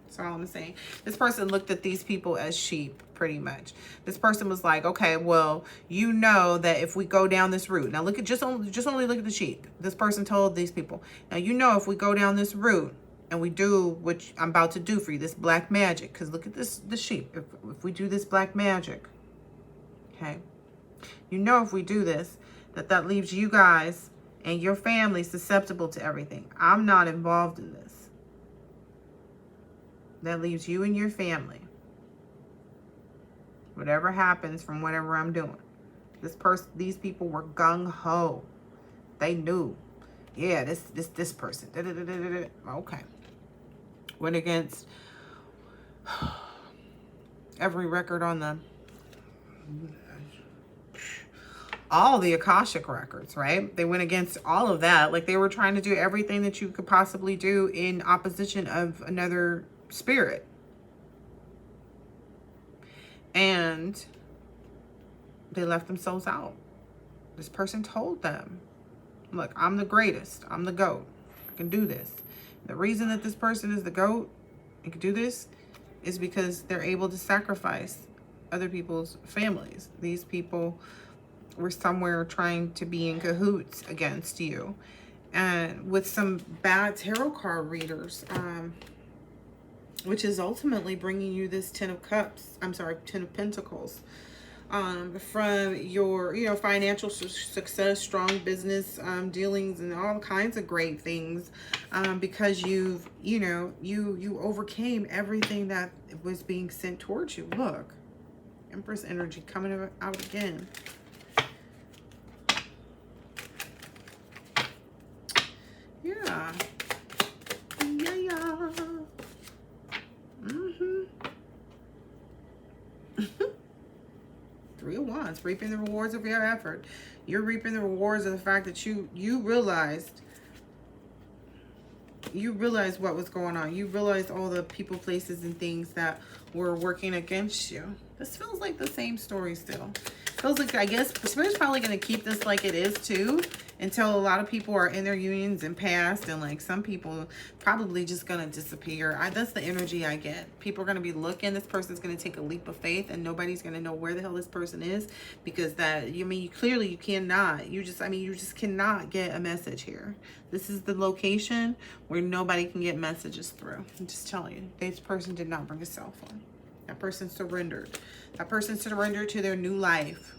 That's all I'm saying. This person looked at these people as sheep, pretty much. This person was like, okay, well, you know that if we go down this route, now look at just only look at the sheep. This person told these people, now you know if we go down this route and we do what I'm about to do for you, this black magic, because look at the sheep. If we do this black magic, okay, you know if we do this, that leaves you guys and your family susceptible to everything. I'm not involved in this. That leaves you and your family. Whatever happens from whatever I'm doing. These people were gung-ho. They knew. Yeah, this person. Okay. Went against every record on all the Akashic records, right? They went against all of that. Like, they were trying to do everything that you could possibly do in opposition of another spirit. And they left themselves out. This person told them, look, I'm the greatest. I'm the GOAT. I can do this. The reason that this person is the GOAT and can do this is because they're able to sacrifice other people's families. These people were somewhere trying to be in cahoots against you. And with some bad tarot card readers, which is ultimately bringing you this Ten of Pentacles, from your, financial success, strong business dealings, and all kinds of great things, because you overcame everything that was being sent towards you. Look, Empress energy coming out again. Yeah. Three of Wands, reaping the rewards of your effort. You're reaping the rewards of the fact that you realized what was going on. You realized all the people, places, and things that were working against you. This feels like the same story still. Feels like, I guess, Spirit's probably going to keep this like it is too, until a lot of people are in their unions and past, and like some people probably just going to disappear. That's the energy I get. People are going to be looking. This person's going to take a leap of faith, and nobody's going to know where the hell this person is, because clearly you cannot. You just cannot get a message here. This is the location where nobody can get messages through. I'm just telling you, this person did not bring a cell phone. That person surrendered. That person surrendered to their new life.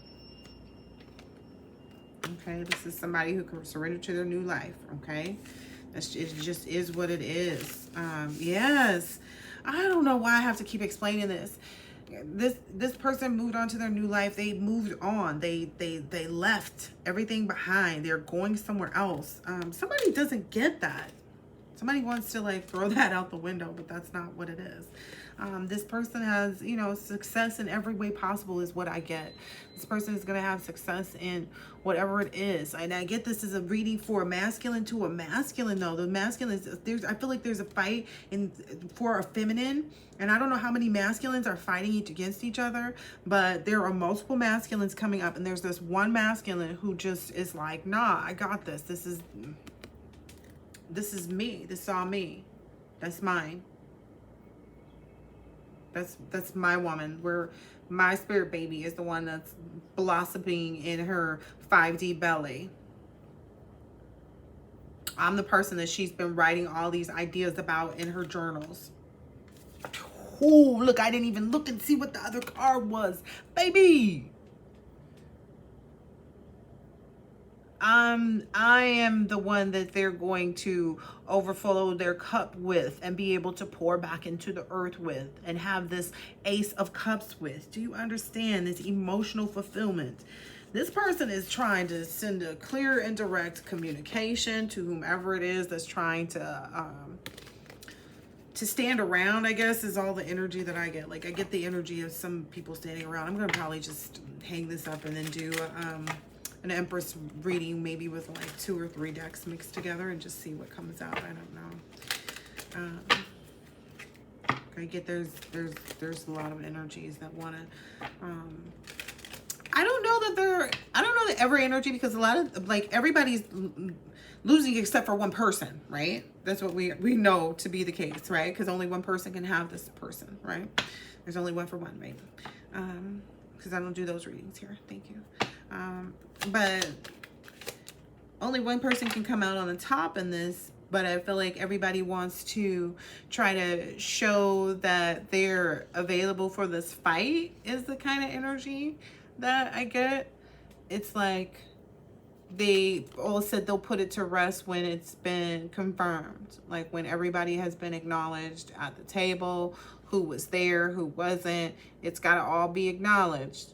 Okay, this is somebody who can surrender to their new life. Okay, it just is what it is. Yes, I don't know why I have to keep explaining this. This person moved on to their new life. They moved on. They left everything behind. They're going somewhere else. Somebody doesn't get that. Somebody wants to like throw that out the window, but that's not what it is. This person has, success in every way possible is what I get. This person is going to have success in whatever it is. And I get this is a reading for a masculine to a masculine, though. The masculine is, I feel like there's a fight for a feminine. And I don't know how many masculines are fighting against each other, but there are multiple masculines coming up. And there's this one masculine who just is like, nah, I got this. This is me. This is all me. That's mine. That's my woman. Where my spirit baby is the one that's blossoming in her 5D belly. I'm the person that she's been writing all these ideas about in her journals. Oh, look, I didn't even look and see what the other card was. Baby! I am the one that they're going to overflow their cup with and be able to pour back into the earth with and have this Ace of Cups with. Do you understand this emotional fulfillment? This person is trying to send a clear and direct communication to whomever it is that's trying to stand around, I guess, is all the energy that I get. Like, I get the energy of some people standing around. I'm going to probably just hang this up and then do an Empress reading, maybe with like 2 or 3 decks mixed together, and just see what comes out. I don't know. I get there's a lot of energies that want to I don't know that every energy, because a lot of, like, everybody's losing except for one person, right? That's what we know to be the case, right? Because only one person can have this person, right? There's only one for one, right? Because I don't do those readings here. Thank you. But only one person can come out on the top in this, but I feel like everybody wants to try to show that they're available for this fight is the kind of energy that I get. It's like they all said they'll put it to rest when it's been confirmed, like when everybody has been acknowledged at the table, who was there, who wasn't. It's got to all be acknowledged.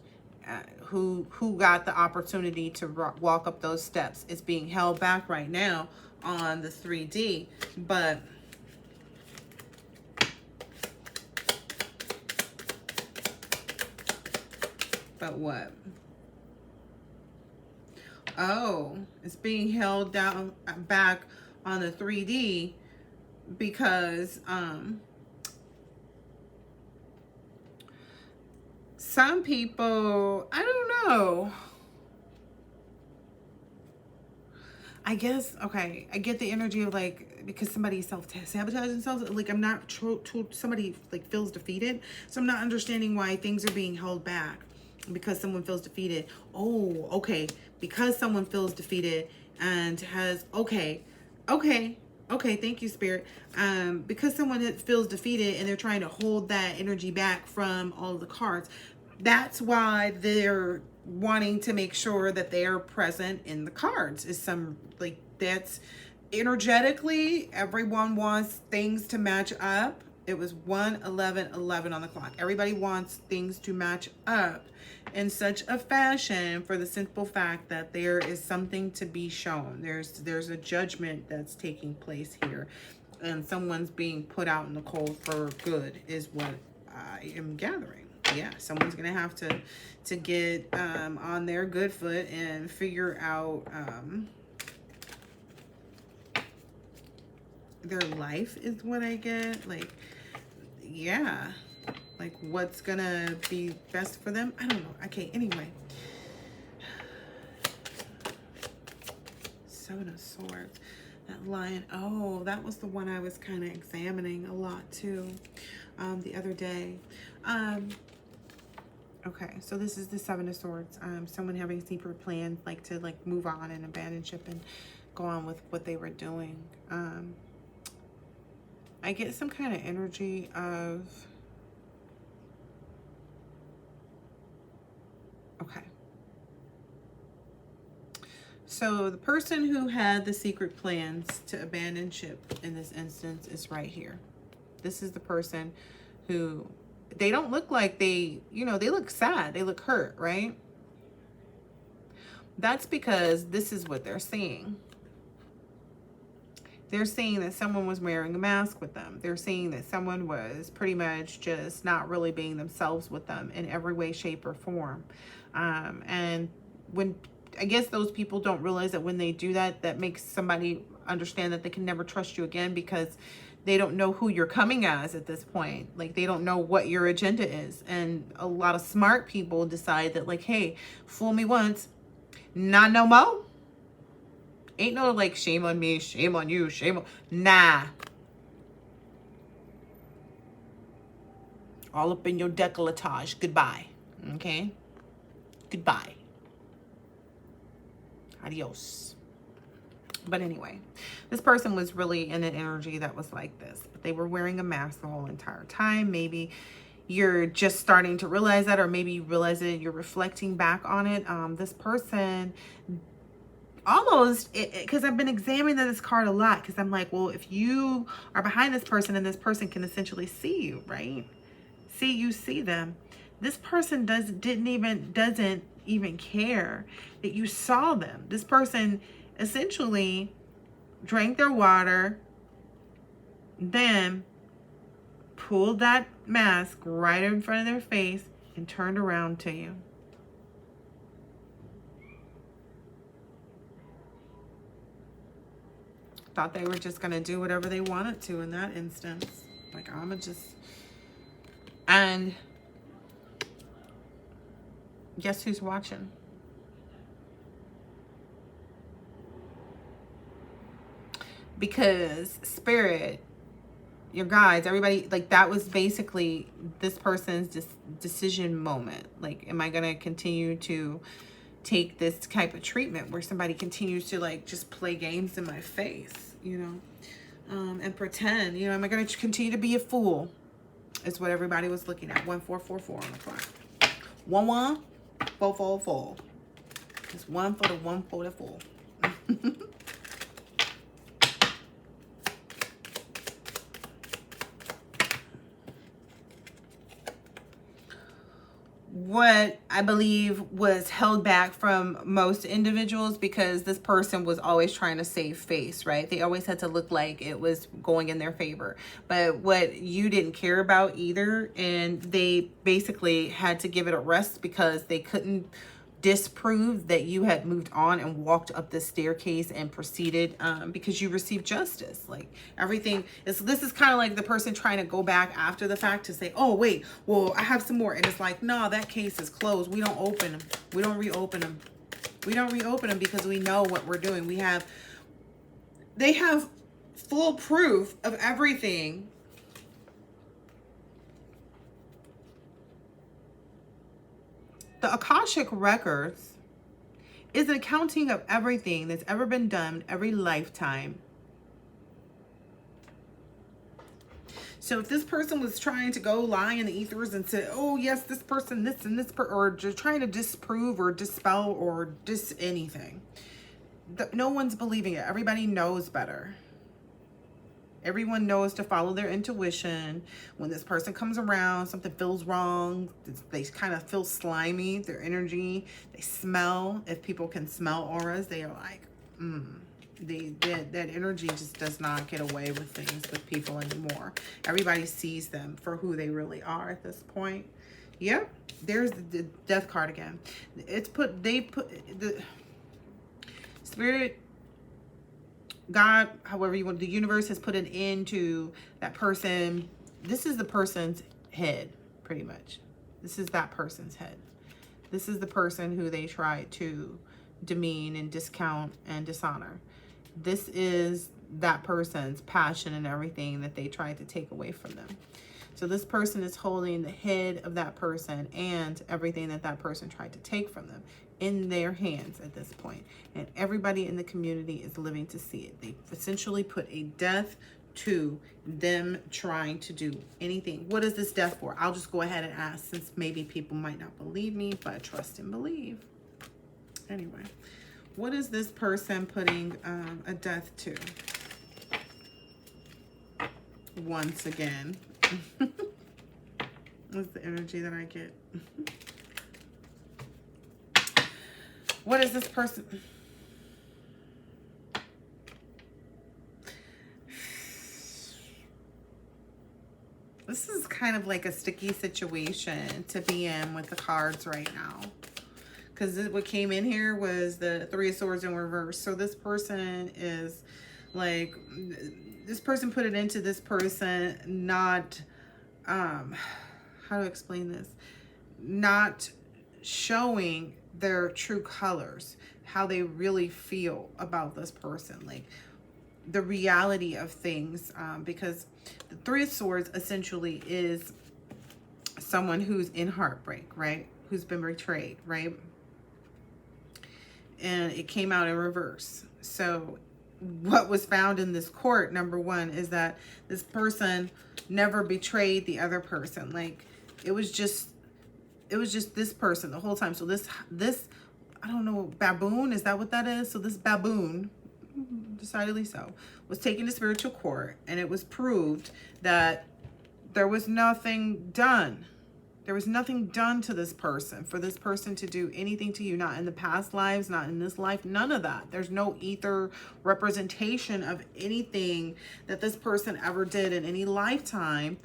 Who got the opportunity to walk up those steps. It's being held back right now on the 3D, but what? Oh, it's being held down back on the 3D because some people, I don't know. I guess, okay, I get the energy of, like, because somebody self-sabotages themselves. Like, I'm not somebody, like, feels defeated. So I'm not understanding why things are being held back because someone feels defeated. Oh, okay. Because someone feels defeated and has, okay, thank you, Spirit. Because someone feels defeated and they're trying to hold that energy back from all of the cards. That's why they're wanting to make sure that they are present in the cards. Is some, like, that's energetically, everyone wants things to match up. It was 1:11:11 on the clock. Everybody wants things to match up in such a fashion for the simple fact that there is something to be shown. There's a judgment that's taking place here, and someone's being put out in the cold for good is what I am gathering. Yeah, someone's gonna have to get on their good foot and figure out their life is what I get. Like, yeah, like what's gonna be best for them. I don't know. Okay, anyway. 7 of Swords. That lion. Oh, that was the one I was kind of examining a lot too the other day. Okay, so this is the 7 of Swords. Someone having secret plans, like to move on and abandon ship and go on with what they were doing. I get some kind of energy of, okay. So the person who had the secret plans to abandon ship in this instance is right here. This is the person who, they don't look like they look sad. They look hurt, right? That's because this is what they're seeing. They're seeing that someone was wearing a mask with them. They're seeing that someone was pretty much just not really being themselves with them in every way, shape, or form. And when, I guess those people don't realize that when they do that, that makes somebody understand that they can never trust you again, because they don't know who you're coming as at this point. Like, they don't know what your agenda is. And a lot of smart people decide that, like, hey, fool me once, not no more. Ain't no, like, shame on me, shame on you, shame on, nah. All up in your decolletage. Goodbye. Okay? Goodbye. Adios. But anyway, this person was really in an energy that was like this. But they were wearing a mask the whole entire time. Maybe you're just starting to realize that, or maybe you realize it, you're reflecting back on it. This person almost, because I've been examining this card a lot, because I'm like, well, if you are behind this person and this person can essentially see you, right? See them. This person doesn't even care that you saw them. This person essentially drank their water, then pulled that mask right in front of their face and turned around to you. Thought they were just gonna do whatever they wanted to in that instance. Like, I'ma just, and Guess who's watching? Because Spirit, your guides, everybody, like that was basically this person's decision moment. Like, am I going to continue to take this type of treatment where somebody continues to like just play games in my face, you know, and pretend, you know, am I going to continue to be a fool? Is what everybody was looking at. 1444 on the clock. 11444. It's 1 for the 144. What I believe was held back from most individuals, because this person was always trying to save face, right? They always had to look like it was going in their favor. But what you didn't care about either, and they basically had to give it a rest because they couldn't disprove that you had moved on and walked up the staircase and proceeded, because you received justice. Like everything is, this is kind of like the person trying to go back after the fact to say, oh wait, well I have some more, and it's like, no, that case is closed. We don't open them. We don't reopen them. We don't reopen them because we know what we're doing. They have full proof of everything. The Akashic Records is an accounting of everything that's ever been done, every lifetime. So if this person was trying to go lie in the ethers and say, oh yes, this person, this and this, or just trying to disprove or dispel or anything, no one's believing it. Everybody knows better. Everyone knows to follow their intuition. When this person comes around, something feels wrong. They kind of feel slimy, their energy. They smell. If people can smell auras, they are like, that energy just does not get away with things with people anymore. Everybody sees them for who they really are at this point. Yep, there's the death card again. They put the Spirit, God, however you want, the universe has put an end to that person. This is the person's head, pretty much. This is that person's head. This is the person who they try to demean and discount and dishonor. This is that person's passion and everything that they tried to take away from them. So this person is holding the head of that person and everything that that person tried to take from them in their hands at this point. And everybody in the community is living to see it. They essentially put a death to them trying to do anything. What is this death for? I'll just go ahead and ask, since maybe people might not believe me, but trust and believe. Anyway, what is this person putting a death to? Once again. What's the energy that I get? What is this person? This is kind of like a sticky situation to be in with the cards right now. Because what came in here was the Three of Swords in reverse. So this person is like, this person put it into this person not, how to explain this? Not showing their true colors, how they really feel about this person, like the reality of things, because the Three of Swords essentially is someone who's in heartbreak, right? Who's been betrayed, right? And it came out in reverse. So what was found in this court, number one, is that this person never betrayed the other person. Like it was just this person the whole time. So this I don't know, baboon, is that what that is? So this baboon, decidedly so, was taken to spiritual court, and it was proved that there was nothing done. There was nothing done to this person for this person to do anything to you, not in the past lives, not in this life, none of that. There's no ether representation of anything that this person ever did in any lifetime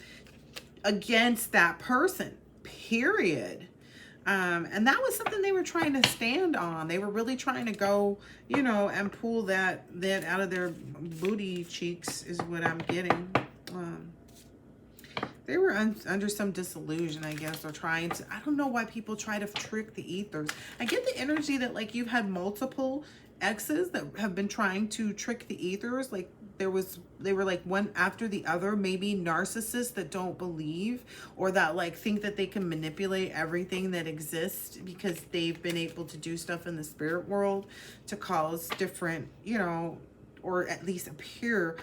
against that person, period. And that was something they were trying to stand on. They were really trying to go, you know, and pull that out of their booty cheeks is what I'm getting. They were under some disillusion, I guess, or trying to, I don't know why people try to trick the ethers. I get the energy that like you've had multiple exes that have been trying to trick the ethers. Like they were like one after the other, maybe narcissists that don't believe or that like think that they can manipulate everything that exists because they've been able to do stuff in the spirit world to cause different, you know, or at least appear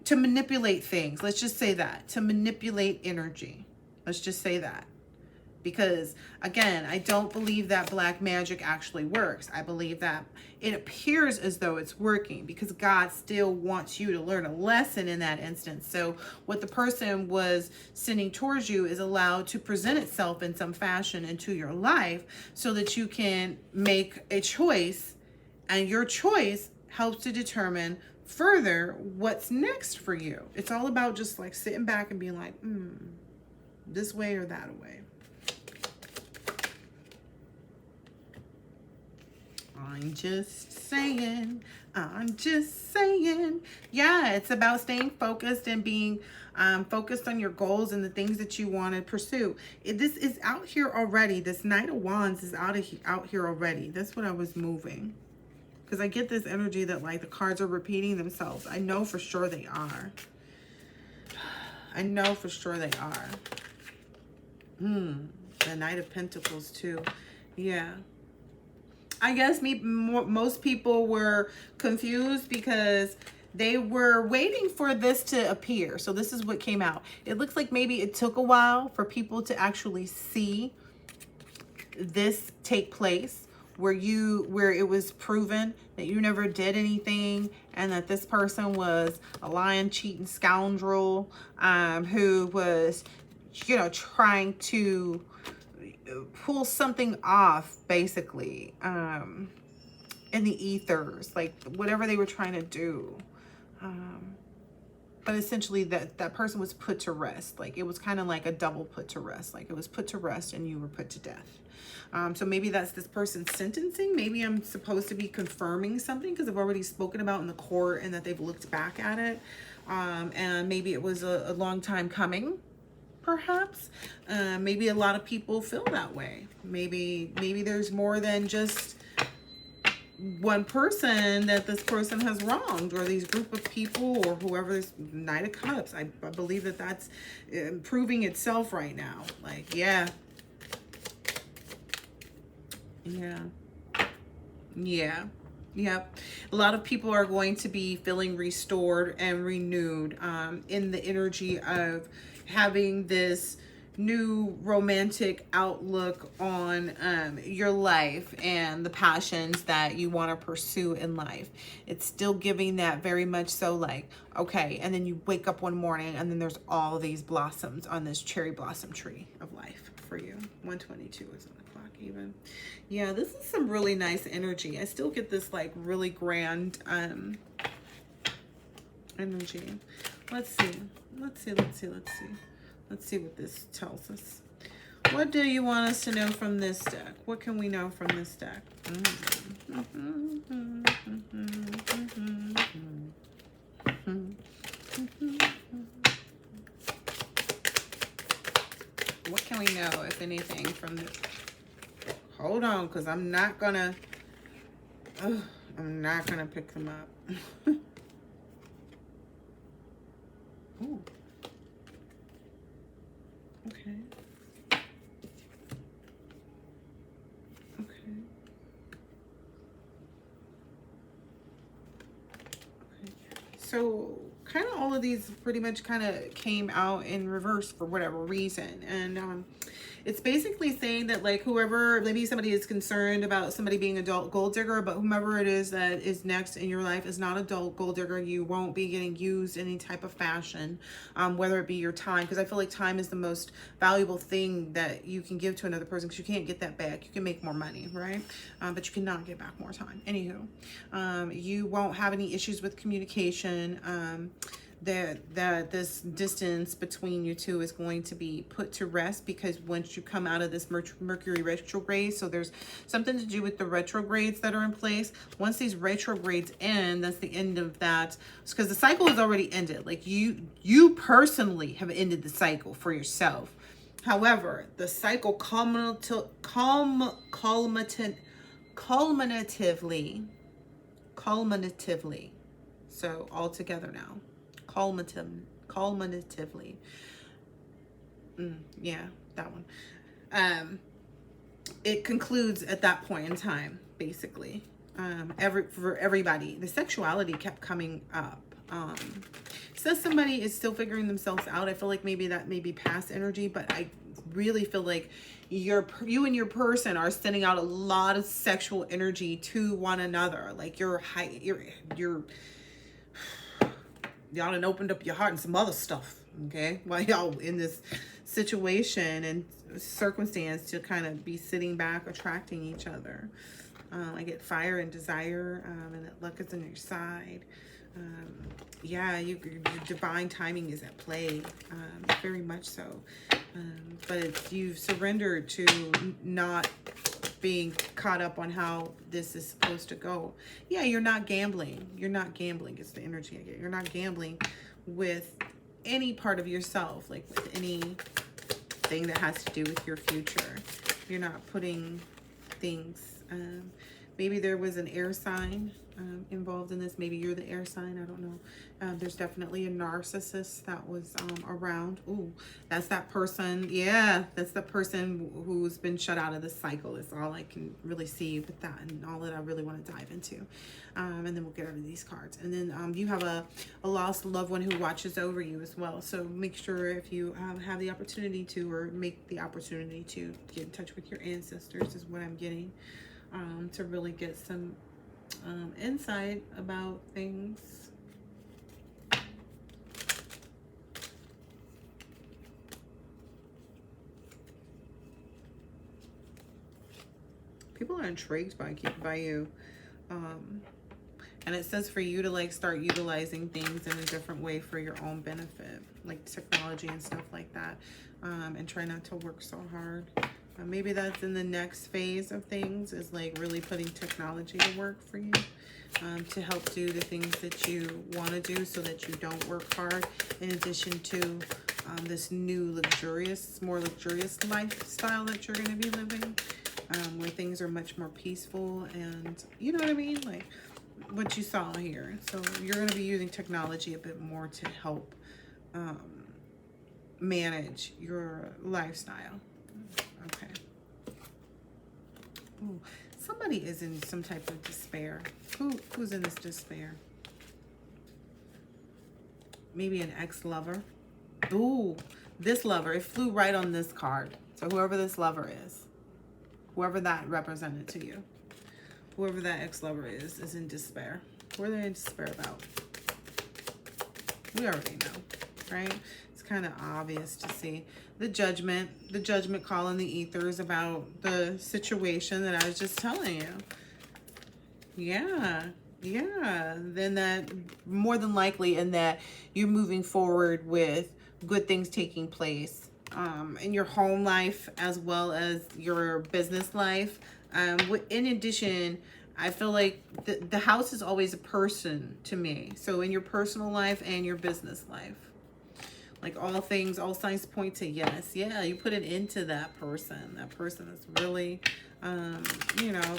to manipulate things. Let's just say that, to manipulate energy. Let's just say that. Because again, I don't believe that black magic actually works. I believe that it appears as though it's working because God still wants you to learn a lesson in that instance. So what the person was sending towards you is allowed to present itself in some fashion into your life so that you can make a choice, and your choice helps to determine further what's next for you. It's all about just like sitting back and being like, this way or that way. I'm just saying. Yeah, it's about staying focused and being focused on your goals and the things that you want to pursue. This is out here already. This Knight of Wands is out here already. That's what I was moving. Because I get this energy that like the cards are repeating themselves. I know for sure they are. I know for sure they are. The Knight of Pentacles too. Yeah. I guess most people were confused because they were waiting for this to appear. So this is what came out. It looks like maybe it took a while for people to actually see this take place, where it was proven that you never did anything and that this person was a lying, cheating scoundrel who was, you know, trying to pull something off, basically, in the ethers, like whatever they were trying to do. But essentially that person was put to rest. Like it was kind of like a double put to rest. Like it was put to rest and you were put to death. So maybe that's this person's sentencing. Maybe I'm supposed to be confirming something because I've already spoken about in the court and that they've looked back at it. And maybe it was a long time coming, perhaps. Maybe a lot of people feel that way. Maybe there's more than just one person that this person has wronged, or these group of people, or whoever this Knight of Cups. I believe that that's proving itself right now. Like, yeah. Yep. A lot of people are going to be feeling restored and renewed in the energy of having this new romantic outlook on your life and the passions that you want to pursue in life. It's still giving that very much so, like, okay, and then you wake up one morning and then there's all these blossoms on this cherry blossom tree of life for you. 122 is on the clock even. Yeah, this is some really nice energy. I still get this like really grand energy. Let's see what this tells us. What do you want us to know from this deck? What can we know from this deck? What can we know, if anything, from this? Hold on, because I'm not gonna pick them up. Ooh. Okay. So kind of all of these pretty much kind of came out in reverse for whatever reason. And it's basically saying that like whoever, maybe somebody is concerned about somebody being adult gold digger, but whomever it is that is next in your life is not adult gold digger. You won't be getting used in any type of fashion, whether it be your time, because I feel like time is the most valuable thing that you can give to another person, because you can't get that back. You can make more money, right? But you cannot get back more time. Anywho, you won't have any issues with communication. that this distance between you two is going to be put to rest, because once you come out of this Mercury retrograde, so there's something to do with the retrogrades that are in place. Once these retrogrades end, that's the end of that, because the cycle has already ended. Like you personally have ended the cycle for yourself. However, the cycle culminatively, so all together now, culminatively, yeah, that one, it concludes at that point in time, basically. For everybody, the sexuality kept coming up. So somebody is still figuring themselves out. I feel like maybe that may be past energy, but I really feel like you and your person are sending out a lot of sexual energy to one another. Like y'all done opened up your heart and some other stuff, okay, while y'all in this situation and circumstance to kind of be sitting back, attracting each other. I get fire and desire, and that luck is on your side. Yeah, your divine timing is at play, very much so. But you've surrendered to not being caught up on how this is supposed to go. Yeah, you're not gambling. You're not gambling. It's the energy I get. You're not gambling with any part of yourself, like with anything that has to do with your future. You're not putting things. Maybe there was an air sign involved in this. Maybe you're the air sign. I don't know. There's definitely a narcissist that was around. Ooh, that's that person. Yeah, that's the person who's been shut out of the cycle. Is all I can really see with that, and all that I really want to dive into. And then we'll get out of these cards. And then you have a lost loved one who watches over you as well. So make sure, if you have the opportunity to, or make the opportunity to, get in touch with your ancestors, is what I'm getting, to really get some insight about things. People are intrigued by you, and it says for you to like start utilizing things in a different way for your own benefit, like technology and stuff like that, and try not to work so hard. Maybe that's in the next phase of things, is like really putting technology to work for you, to help do the things that you want to do, so that you don't work hard, in addition to this new more luxurious lifestyle that you're going to be living, where things are much more peaceful, and you know what I mean, like what you saw here. So you're going to be using technology a bit more to help manage your lifestyle. Okay. Ooh, somebody is in some type of despair. Who's in this despair? Maybe an ex-lover. Ooh, this lover. It flew right on this card. So whoever this lover is, whoever that represented to you, whoever that ex-lover is in despair. What are they in despair about? We already know, right? It's kind of obvious to see. The judgment call in the ethers about the situation that I was just telling you. Yeah. Then that, more than likely, in that you're moving forward with good things taking place in your home life as well as your business life. In addition, I feel like the house is always a person to me. So in your personal life and your business life, like all signs point to yes. Yeah, you put it into that person. That person is really,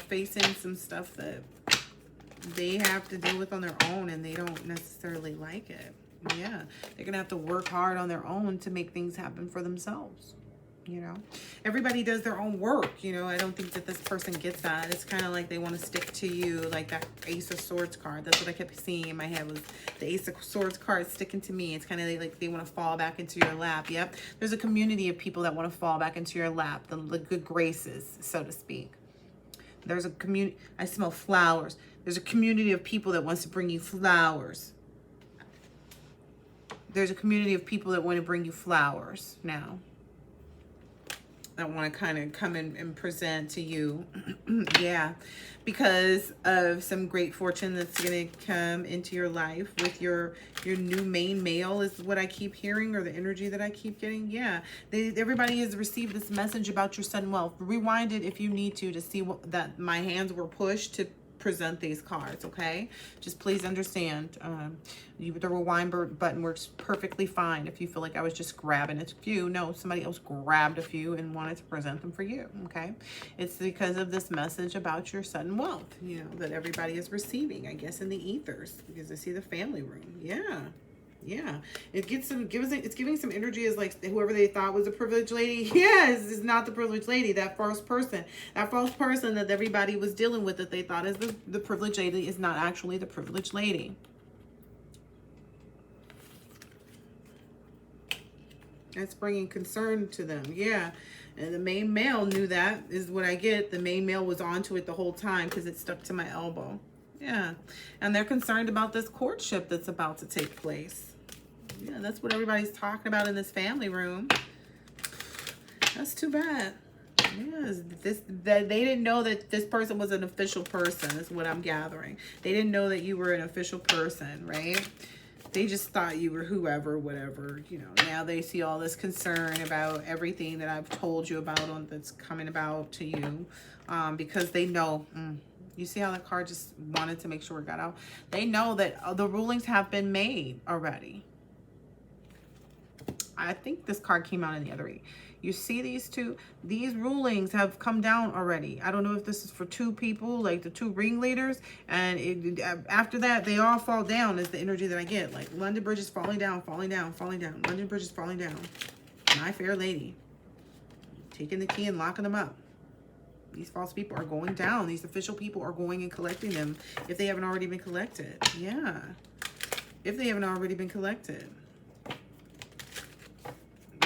facing some stuff that they have to deal with on their own, and they don't necessarily like it. Yeah, they're gonna have to work hard on their own to make things happen for themselves. Everybody does their own work. I don't think that this person gets that. It's kind of like they want to stick to you, like that Ace of Swords card. That's what I kept seeing in my head, was the Ace of Swords card sticking to me. It's kind of like they want to fall back into your lap. Yep, there's a community of people that want to fall back into your lap, the good graces, so to speak. There's a community. I smell flowers. There's a community of people that wants to bring you flowers. There's a community of people that want to bring you flowers now. I want to kind of come in and present to you. Yeah, because of some great fortune that's going to come into your life with your new main male is what I keep hearing, or the energy that I keep getting. Yeah, everybody has received this message about your sudden wealth. Rewind it if you need to see that my hands were pushed to present these cards. Okay, just please understand, the rewind button works perfectly fine if you feel like I was just grabbing a few. No, somebody else grabbed a few and wanted to present them for you. Okay, it's because of this message about your sudden wealth, you know, that everybody is receiving, I guess, in the ethers, because I see the family room. Yeah, it gets some, it's giving some energy as like whoever they thought was a privileged lady. Yes, it's not the privileged lady. That false person that everybody was dealing with, that they thought is the privileged lady, is not actually the privileged lady. That's bringing concern to them. Yeah. And the main male knew that, is what I get. The main male was onto it the whole time because it stuck to my elbow. Yeah. And they're concerned about this courtship that's about to take place. Yeah, that's what everybody's talking about in this family room. That's too bad. Yes, that they didn't know that this person was an official person, is what I'm gathering. They didn't know that you were an official person, right? They just thought you were whoever, whatever, you know. Now they see all this concern about everything that I've told you about that's coming about to you, because they know. You see how that card just wanted to make sure it got out? They know that the rulings have been made already. I think this card came out in the other reading. You see these two? These rulings have come down already. I don't know if this is for two people, like the two ringleaders. And after that, they all fall down is the energy that I get. Like London Bridge is falling down, falling down, falling down. London Bridge is falling down. My fair lady. Taking the key and locking them up. These false people are going down. These official people are going and collecting them if they haven't already been collected. Yeah. If they haven't already been collected.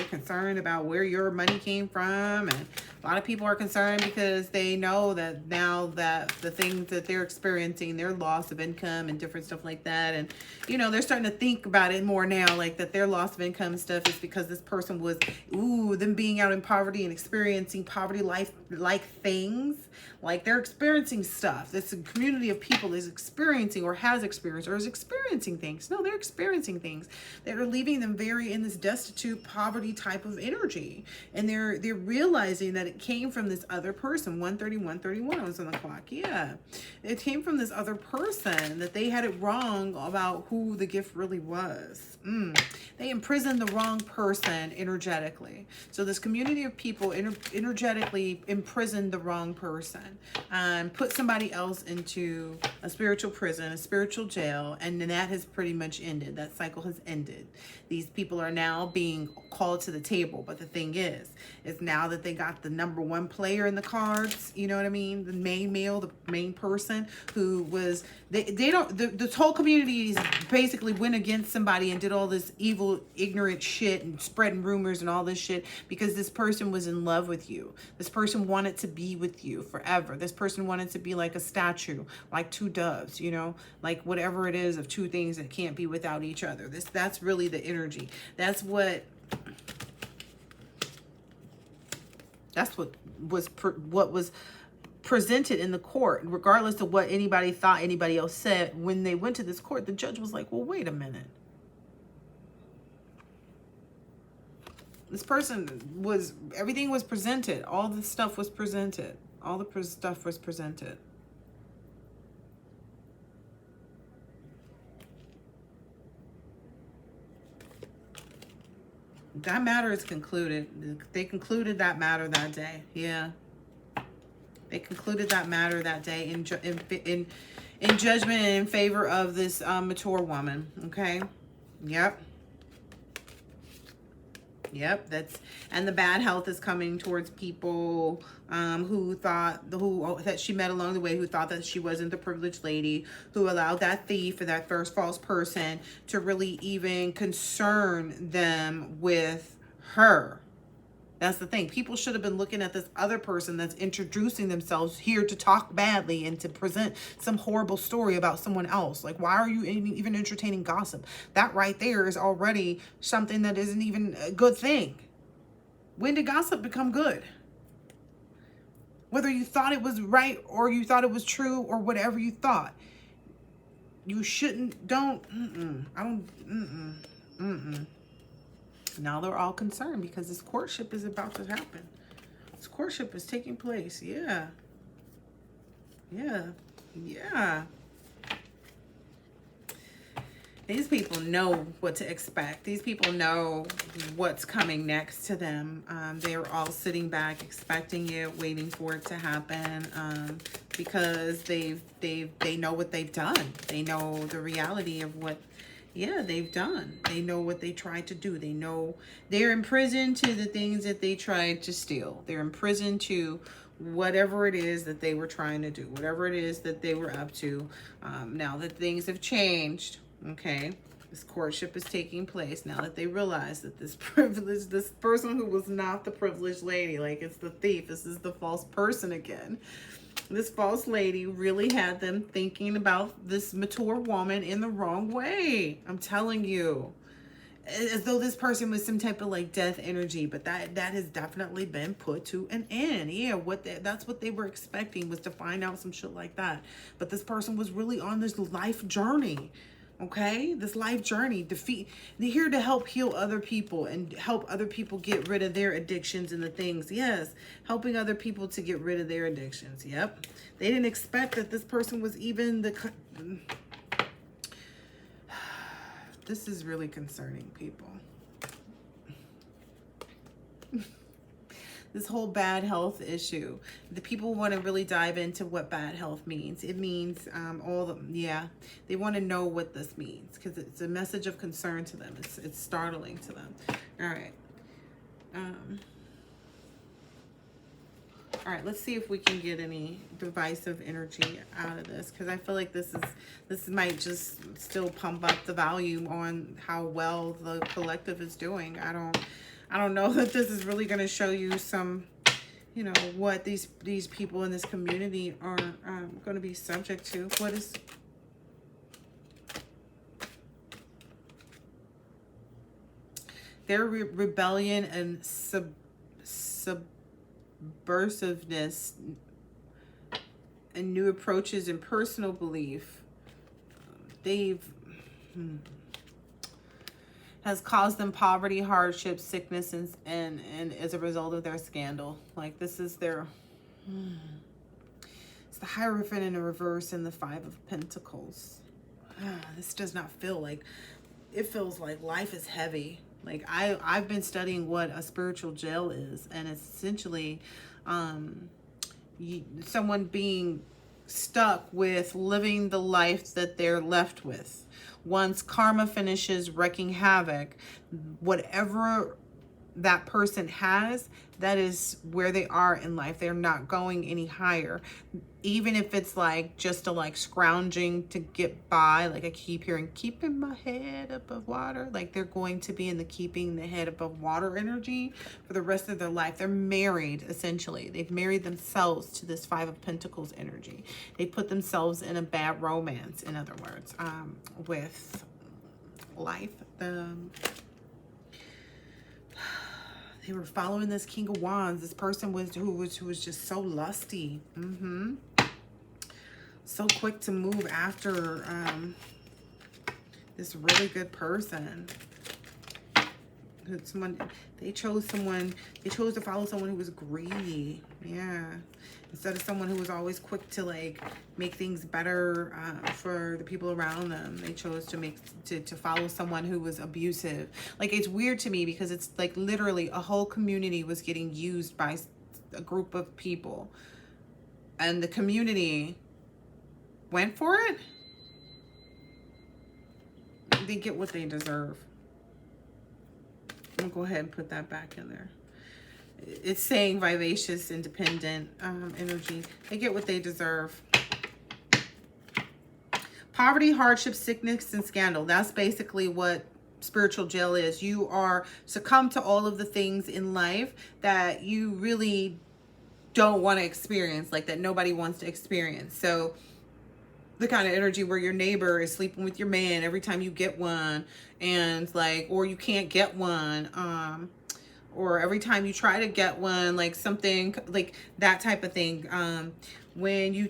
Concerned about where your money came from, and a lot of people are concerned because they know that now that the things that they're experiencing, their loss of income and different stuff like that, and you know, they're starting to think about it more now, like that their loss of income stuff is because this person was them being out in poverty and experiencing poverty life like things, like they're experiencing stuff. This community of people is experiencing or has experienced or is experiencing things. No, they're experiencing things that are leaving them very in this destitute poverty type of energy, and they're realizing that it came from this other person. 131 was on the clock. Yeah, it came from this other person, that they had it wrong about who the gift really was. They imprisoned the wrong person energetically. So this community of people energetically imprisoned the wrong person, put somebody else into a spiritual prison, a spiritual jail, and that has pretty much ended. That cycle has ended. These people are now being called to the table. But the thing is now that they got the number one player in the cards, you know what I mean? The main male, the main person who was, this whole community basically went against somebody and did all this evil, ignorant shit and spreading rumors and all this shit because this person was in love with you. This person wanted to be with you forever. This person wanted to be like a statue, like two doves, you know, like whatever it is of two things that can't be without each other. That's really the energy. That's what was presented in the court, regardless of what anybody thought anybody else said. When they went to this court, the judge was like, well, wait a minute. This person was, everything was presented. All the stuff was presented. All the stuff was presented. That matter is concluded. They concluded that matter that day. Yeah. They concluded that matter that day in judgment and in favor of this mature woman. Okay. Yep. That's, and the bad health is coming towards people that she met along the way, who thought that she wasn't the privileged lady, who allowed that thief or that first false person to really even concern them with her. That's the thing. People should have been looking at this other person that's introducing themselves here to talk badly and to present some horrible story about someone else. Like, why are you even entertaining gossip? That right there is already something that isn't even a good thing. When did gossip become good? Whether you thought it was right or you thought it was true or whatever you thought, you shouldn't, Now they're all concerned because this courtship is about to happen. This courtship is taking place. Yeah. Yeah. Yeah. These people know what to expect. These people know what's coming next to them. They're all sitting back, expecting it, waiting for it to happen, because they know what they've done. They know the reality of what, they've done. They know what they tried to do. They know they're in prison to the things that they tried to steal. They're in prison to whatever it is that they were trying to do, whatever it is that they were up to. Now that things have changed, okay, this courtship is taking place. Now that they realize that this person who was not the privileged lady, like it's the thief, this is the false person again. This false lady really had them thinking about this mature woman in the wrong way. I'm telling you. As though this person was some type of like death energy, but that has definitely been put to an end. Yeah, that's what they were expecting, was to find out some shit like that. But this person was really on this life journey. Okay, this life journey, they're here to help heal other people and help other people get rid of their addictions and the things. Yes, helping other people to get rid of their addictions. Yep, they didn't expect that this person was even This is really concerning, people. This whole bad health issue. The people want to really dive into what bad health means. It means they want to know what this means because it's a message of concern to them. It's startling to them. All right. All right, let's see if we can get any divisive energy out of this, because I feel like this might just still pump up the volume on how well the collective is doing. I don't know that this is really going to show you some, what these people in this community are going to be subject to. What is... Their rebellion and subversiveness and new approaches and personal belief, has caused them poverty, hardship, sickness, and as a result of their scandal. Like, this is their... It's the Hierophant in a reverse and the Five of Pentacles. This does not feel like... It feels like life is heavy. Like, I've been studying what a spiritual jail is, and it's essentially someone being stuck with living the life that they're left with. Once karma finishes wreaking havoc, whatever that person has, that is where they are in life. They're not going any higher. Even if it's like just a scrounging to get by, like I keep hearing, keeping my head above water. Like, they're going to be in the keeping the head above water energy for the rest of their life. They're married, essentially. They've married themselves to this Five of Pentacles energy. They put themselves in a bad romance, in other words, with life. They were following this King of Wands. This person who was just so lusty. So quick to move after this really good person. They chose to follow someone who was greedy. Yeah. Instead of someone who was always quick to make things better for the people around them. They chose to follow someone who was abusive. Like, it's weird to me because it's like literally a whole community was getting used by a group of people. And the community went for it. They get what they deserve. I'm gonna go ahead and put that back in there. It's saying vivacious, independent energy. They get what they deserve. Poverty, hardship, sickness, and scandal. That's basically what spiritual jail is. You are succumb to all of the things in life that you really don't want to experience, like that nobody wants to experience. So the kind of energy where your neighbor is sleeping with your man every time you get one, and or you can't get one. or every time you try to get one, like something like that type of thing. When you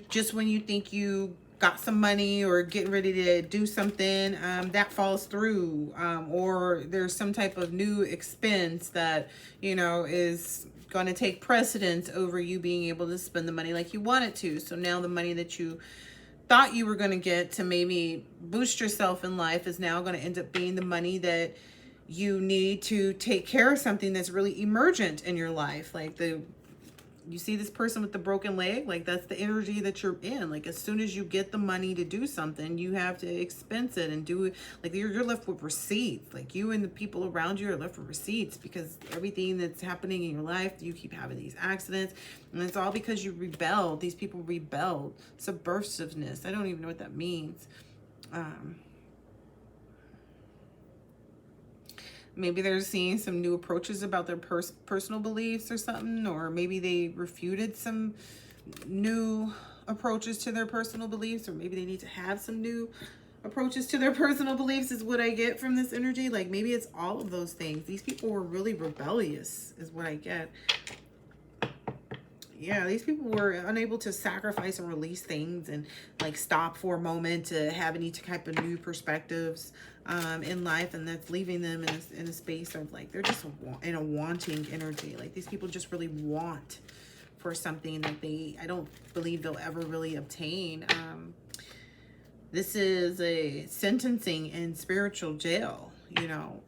think you got some money or getting ready to do something, that falls through, or there's some type of new expense that, you know, is going to take precedence over you being able to spend the money like you wanted to. So now the money that you thought you were going to get to maybe boost yourself in life is now going to end up being the money that you need to take care of something that's really emergent in your life. Like you see this person with the broken leg, like that's the energy that you're in. Like as soon as you get the money to do something, you have to expense it and do it. Like you're left with receipts. Like you and the people around you are left with receipts because everything that's happening in your life, you keep having these accidents, and it's all because you rebelled. These people rebelled. Subversiveness. I don't even know what that means. Maybe they're seeing some new approaches about their personal beliefs or something, or maybe they refuted some new approaches to their personal beliefs, or maybe they need to have some new approaches to their personal beliefs is what I get from this energy. Like maybe it's all of those things. These people were really rebellious is what I get. Yeah, these people were unable to sacrifice and release things and like stop for a moment to have any type of new perspectives in life, and that's leaving them in a space of like they're just in a wanting energy. Like these people just really want for something that I don't believe they'll ever really obtain. This is a sentencing in spiritual jail, you know.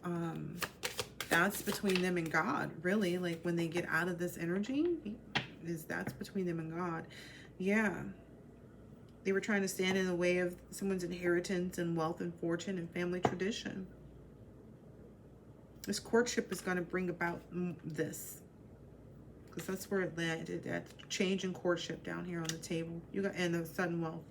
That's between them and God, really. Like when they get out of this energy, that's between them and God. Yeah. They were trying to stand in the way of someone's inheritance and wealth and fortune and family tradition. This courtship is going to bring about this. Because that's where it landed. That change in courtship down here on the table. You got, and the sudden wealth.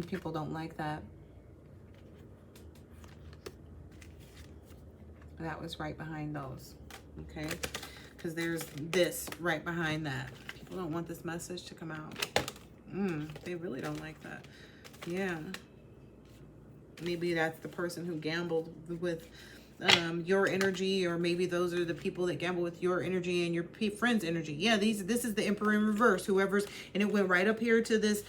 People don't like that. That was right behind those, okay? Because there's this right behind that. People don't want this message to come out. They really don't like that. Yeah. Maybe that's the person who gambled with your energy, or maybe those are the people that gamble with your energy and your friend's energy. Yeah, this is the Emperor in reverse. Whoever's, and it went right up here to this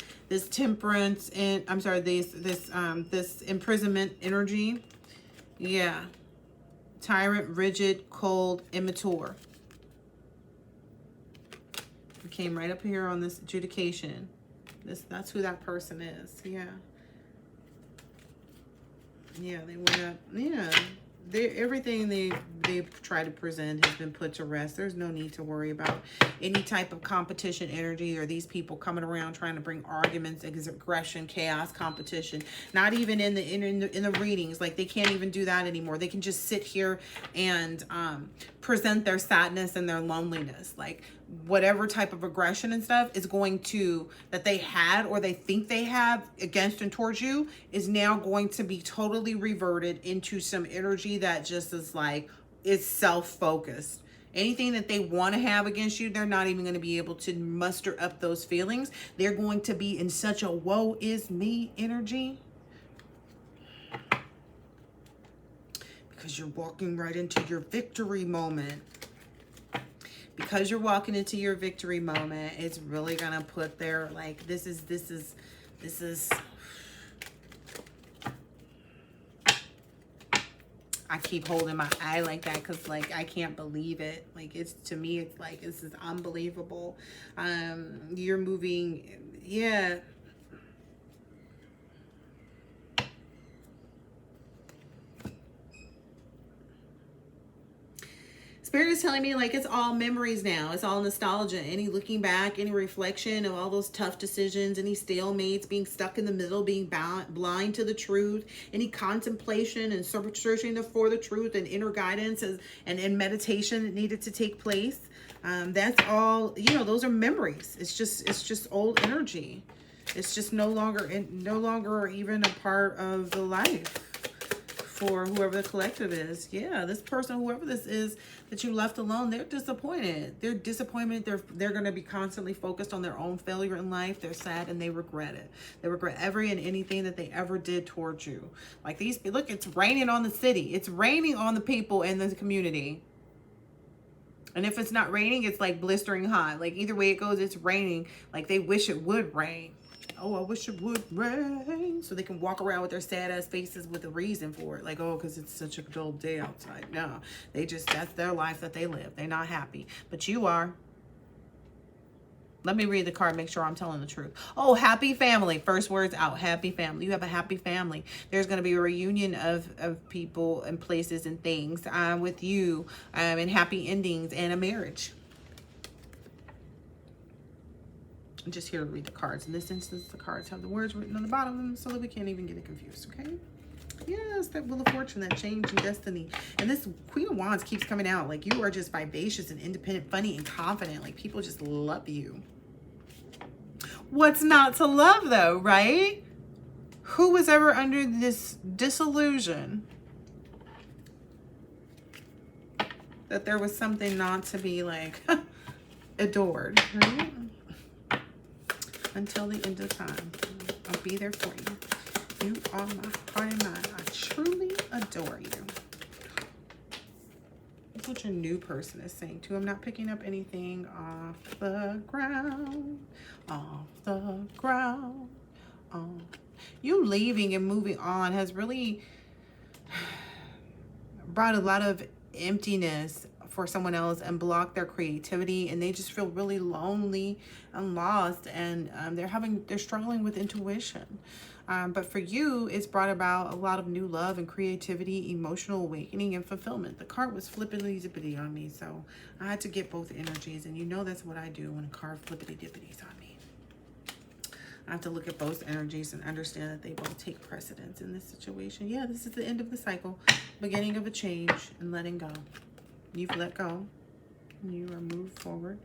temperance, and I'm sorry, this imprisonment energy. Yeah. Tyrant, rigid, cold, immature. It came right up here on this adjudication. That's who that person is. Yeah. Yeah, they went up. Yeah. Everything they try to present has been put to rest. There's no need to worry about any type of competition energy or these people coming around trying to bring arguments, aggression, chaos, competition. Not even in the readings. Like they can't even do that anymore. They can just sit here and present their sadness and their loneliness. Like whatever type of aggression and stuff is going to, that they had or they think they have against and towards you, is now going to be totally reverted into some energy that just is like, it's self-focused. Anything that they want to have against you, they're not even going to be able to muster up those feelings. They're going to be in such a woe is me energy. Because you're walking right into your victory moment. Because you're walking into your victory moment, it's really going to put their, like, this is, I keep holding my eye like that because, like, I can't believe it. Like, it's, to me, it's like, this is unbelievable. You're moving, yeah. Spirit is telling me, like, it's all memories now. It's all nostalgia. Any looking back, any reflection of all those tough decisions, any stalemates, being stuck in the middle, being blind to the truth, any contemplation and searching for the truth and inner guidance and meditation that needed to take place. That's all, you know, those are memories. It's just old energy. It's just no longer even a part of the life for whoever the collective is. Yeah, this person, whoever this is that you left alone, they're disappointed. They're disappointed. They're going to be constantly focused on their own failure in life. They're sad and they regret it. They regret every and anything that they ever did towards you. Like these, look, it's raining on the city. It's raining on the people in the community. And if it's not raining, it's like blistering hot. Like either way it goes, it's raining. Like they wish it would rain. Oh, I wish it would rain. So they can walk around with their sad ass faces with a reason for it. Like, oh, because it's such a dull day outside. No, that's their life that they live. They're not happy. But you are. Let me read the card, make sure I'm telling the truth. Oh, happy family. First words out, happy family. You have a happy family. There's going to be a reunion of people and places and things with you and happy endings and a marriage. I'm just here to read the cards. In this instance, the cards have the words written on the bottom of them so that we can't even get it confused, okay? Yes, that wheel of fortune, that change in destiny. And this Queen of Wands keeps coming out. Like you are just vivacious and independent, funny and confident. Like people just love you. What's not to love though, right? Who was ever under this disillusion that there was something not to be like adored, right? Until the end of time. I'll be there for you. You are my heart and mind. I truly adore you. That's what your new person is saying too. I'm not picking up anything off the ground. Off the ground. You leaving and moving on has really brought a lot of emptiness for someone else and blocked their creativity, and they just feel really lonely and lost, and they're struggling with intuition. But for you, it's brought about a lot of new love and creativity, emotional awakening, and fulfillment. The card was flippity zippity on me, so I had to get both energies, and you know that's what I do when a card flippity dippities on me. I have to look at both energies and understand that they both take precedence in this situation. Yeah, this is the end of the cycle, beginning of a change and letting go. You've let go. You are moved forward.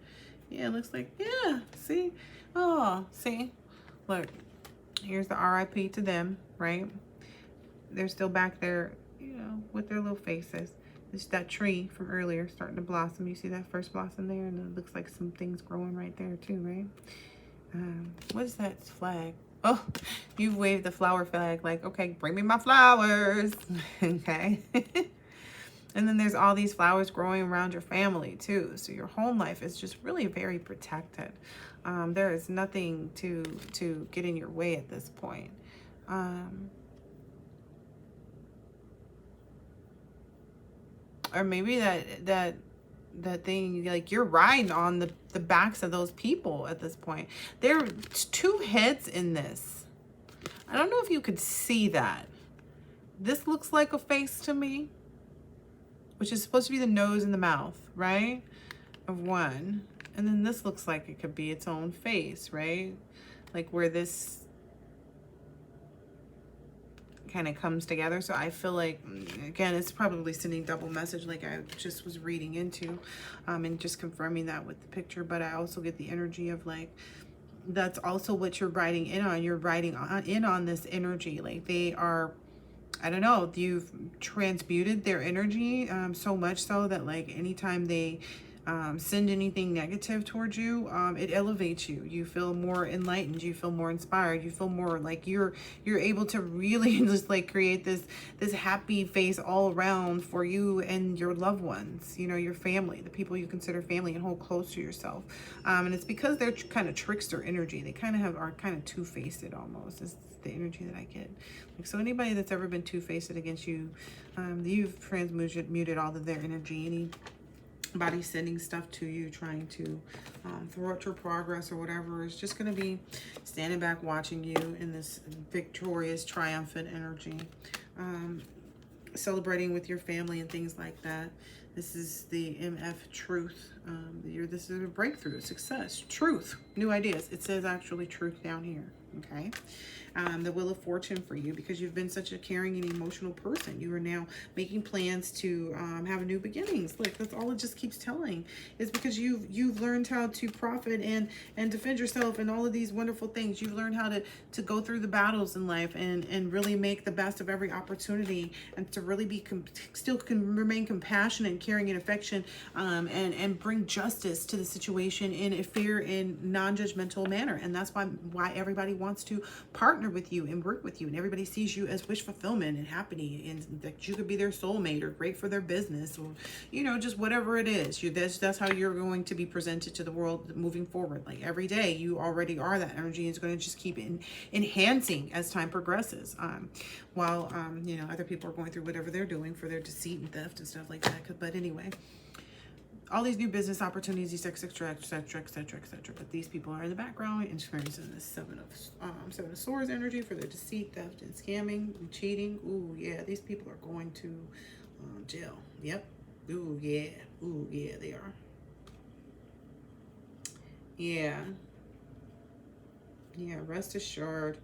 Yeah, it looks like, yeah, see? Oh, see? Look, here's the RIP to them, right? They're still back there, you know, with their little faces. It's that tree from earlier starting to blossom. You see that first blossom there? And it looks like some things growing right there too, right? What is that flag? Oh, you've waved the flower flag like, okay, bring me my flowers. Okay. And then there's all these flowers growing around your family too. So your home life is just really very protected. There is nothing to get in your way at this point. Or maybe that thing, like you're riding on the backs of those people at this point. There's two heads in this. I don't know if you could see that. This looks like a face to me, which is supposed to be the nose and the mouth, right? Of one. And then this looks like it could be its own face, right? Like where this kind of comes together. So I feel like, again, it's probably sending double message like I just was reading into, and just confirming that with the picture. But I also get the energy of like, that's also what you're riding in on. You're riding in on this energy. Like they are, I don't know, you've transmuted their energy so much so that like anytime they send anything negative towards you, it elevates you. You feel more enlightened. You feel more inspired. You feel more like you're able to really just like create this happy face all around for you and your loved ones, you know, your family, the people you consider family and hold close to yourself. And it's because they're kind of trickster energy. They kind of are kind of two-faced almost. It's the energy that I get. Like, so anybody that's ever been two-faced against you, you've transmuted all of their energy. Anybody sending stuff to you, trying to thwart your progress or whatever, is just going to be standing back watching you in this victorious, triumphant energy, celebrating with your family and things like that. This is the MF truth. This is a breakthrough, success, truth, new ideas. It says actually truth down here. Okay. The Wheel of Fortune for you, because you've been such a caring and emotional person. You are now making plans to have new beginnings. Look, that's all it just keeps telling, is because you've learned how to profit and defend yourself and all of these wonderful things. You've learned how to go through the battles in life and really make the best of every opportunity, and to really be still can remain compassionate and caring and affection, and bring justice to the situation in a fair and non-judgmental manner. And that's why everybody wants to partner with you and work with you, and everybody sees you as wish fulfillment and happy, and that you could be their soulmate or great for their business, or just whatever it is. That's how you're going to be presented to the world moving forward. Like every day you already are that energy, and it's going to just keep enhancing as time progresses, while other people are going through whatever they're doing for their deceit and theft and stuff like that. But anyway, all these new business opportunities, etc., etc., etc., etc. But these people are in the background experiencing this Seven of Swords energy for their deceit, theft, and scamming and cheating. Ooh, yeah, these people are going to jail. Yep. Ooh, yeah. Ooh, yeah, they are. Yeah. Yeah, rest assured.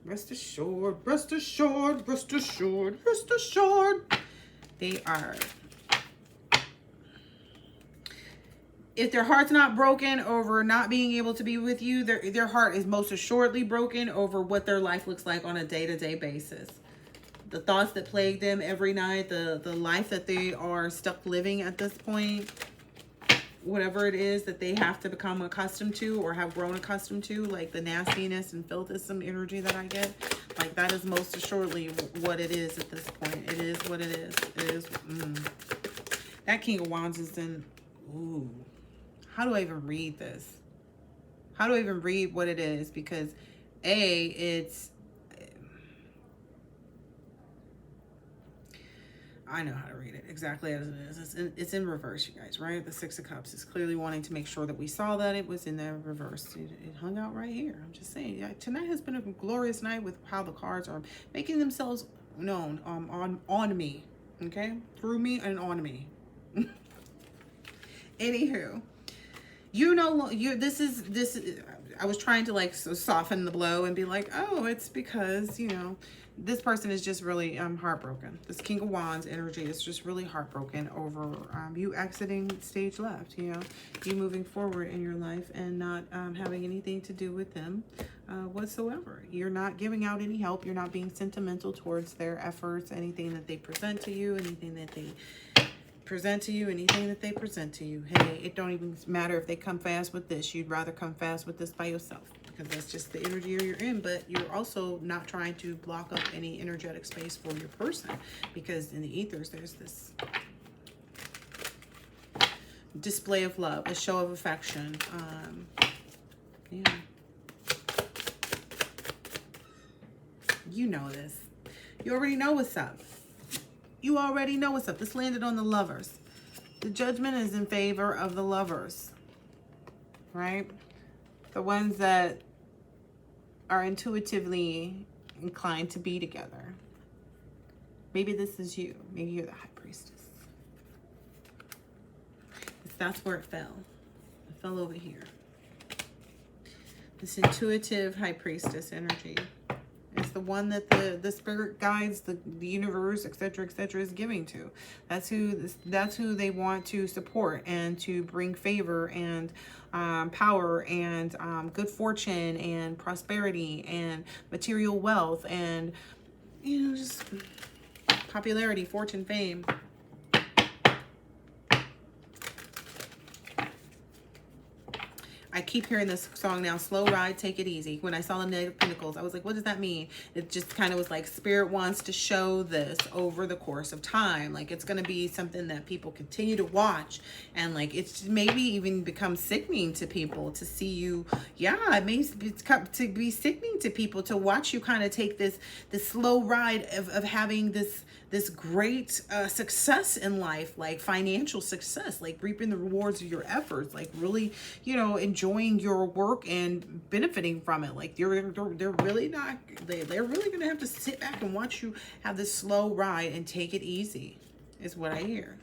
Rest assured. Rest assured. Rest assured. Rest assured. They are. If their heart's not broken over not being able to be with you, their heart is most assuredly broken over what their life looks like on a day-to-day basis. The thoughts that plague them every night, the life that they are stuck living at this point, whatever it is that they have to become accustomed to or have grown accustomed to, like the nastiness and filthism energy that I get, like that is most assuredly what it is at this point. It is what it is. It is. That King of Wands is in, ooh. How do I even read this? How do I even read what it is? Because I know how to read it exactly as it is. It's in reverse, you guys, right? The Six of Cups is clearly wanting to make sure that we saw that it was in the reverse. It hung out right here. I'm just saying, yeah, tonight has been a glorious night with how the cards are making themselves known on me, okay? Through me and on me. Anywho. This is I was trying to like soften the blow and be like, oh, it's because this person is just really heartbroken. This King of Wands energy is just really heartbroken over you exiting stage left. You moving forward in your life and not having anything to do with them whatsoever. You're not giving out any help. You're not being sentimental towards their efforts, anything that they present to you, anything that they present to you, anything that they present to you. Hey, it don't even matter if they come fast with this. You'd rather come fast with this by yourself, because that's just the energy you're in. But you're also not trying to block up any energetic space for your person, because in the ethers there's this display of love, a show of affection. Yeah, you know this. You already know what's up. You already know what's up. This landed on the Lovers. The Judgment is in favor of the Lovers, right? The ones that are intuitively inclined to be together. Maybe this is you. Maybe you're the High Priestess. That's where it fell. It fell over here. This intuitive High Priestess energy. It's the one that the spirit guides, the universe, etc., is giving to. That's who they want to support and to bring favor and power and good fortune and prosperity and material wealth and just popularity, fortune, fame. I keep hearing this song now, Slow Ride, Take It Easy. When I saw the Knight of Pentacles, I was like, what does that mean? It just kind of was like, Spirit wants to show this over the course of time. Like, it's going to be something that people continue to watch. And like, it's maybe even become sickening to people to see you. Yeah, it may to be sickening to people to watch you kind of take this slow ride of having this great success in life, like financial success, like reaping the rewards of your efforts, like really, enjoying your work and benefiting from it. Like they're really not, they're really gonna have to sit back and watch you have this slow ride and take it easy, is what I hear.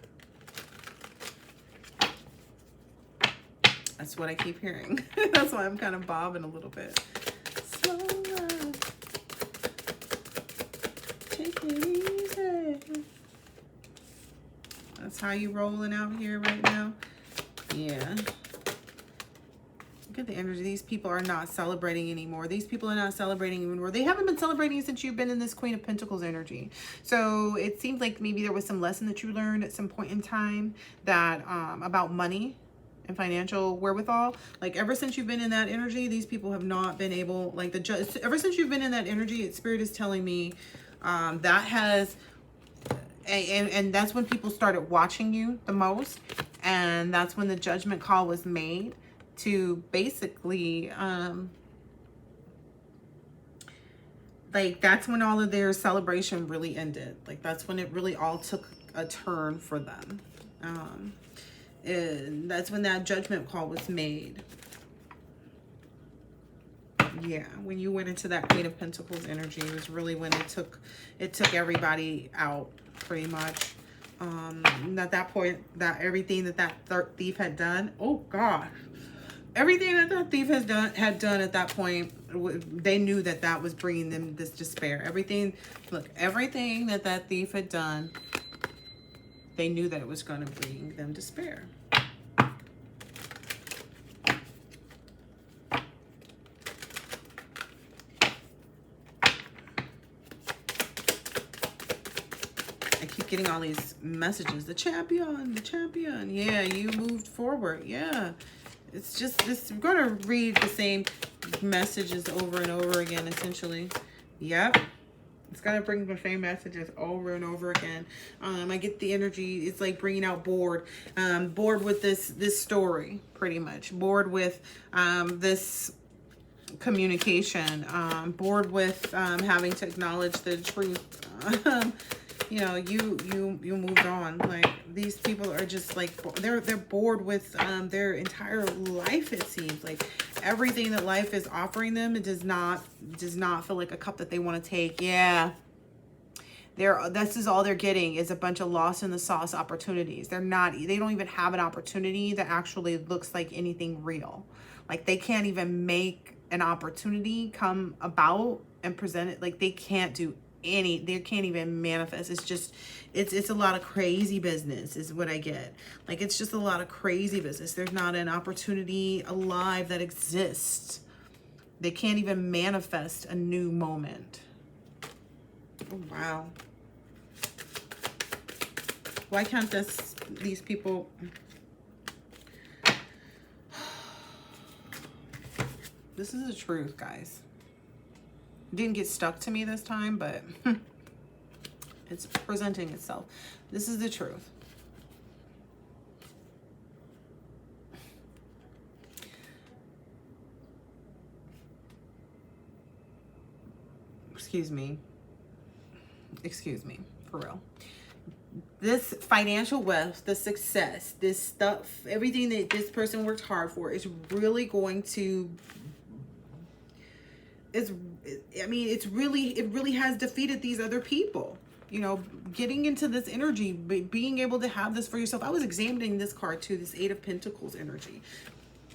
That's what I keep hearing. That's why I'm kind of bobbing a little bit. Slow love. Take it easy. That's how you rolling out here right now? Yeah. Look at the energy. These people are not celebrating anymore. These people are not celebrating anymore. They haven't been celebrating since you've been in this Queen of Pentacles energy. So it seems like maybe there was some lesson that you learned at some point in time that about money and financial wherewithal. Like ever since you've been in that energy, these people have not been able, like ever since you've been in that energy, Spirit is telling me that has, and that's when people started watching you the most. And that's when the judgment call was made to basically, like that's when all of their celebration really ended. Like that's when it really all took a turn for them. And that's when that judgment call was made. Yeah, when you went into that Queen of Pentacles energy, it was really when it took everybody out, pretty much. At that point, that everything that thief had done, oh gosh, everything that thief had done at that point, they knew that was bringing them this despair. Everything, look, everything that thief had done, they knew that it was going to bring them despair. I keep getting all these messages. The champion, the champion. Yeah, you moved forward. Yeah. It's just this. I'm going to read the same messages over and over again, essentially. Yep. It's going to bring the same messages over and over again. I get the energy. It's like bringing out bored. Bored with this story, pretty much. Bored with this communication. Bored with having to acknowledge the truth. You know, you moved on. Like these people are just like they're bored with their entire life. It seems like everything that life is offering them, it does not feel like a cup that they want to take. Yeah, this is all they're getting is a bunch of lost in the sauce opportunities. They don't even have an opportunity that actually looks like anything real. Like they can't even make an opportunity come about and present it. Like they can't do they can't even manifest. It's just it's a lot of crazy business is what I get. Like it's just a lot of crazy business. There's not an opportunity alive that exists. They can't even manifest a new moment. Oh wow. Why can't these people this is the truth, guys. Didn't get stuck to me this time, but it's presenting itself. This is the truth. Excuse me, for real. This financial wealth, the success, this stuff, everything that this person worked hard for is really going to it really has defeated these other people. You know, getting into this energy, being able to have this for yourself. I was examining this card too, this 8 of Pentacles energy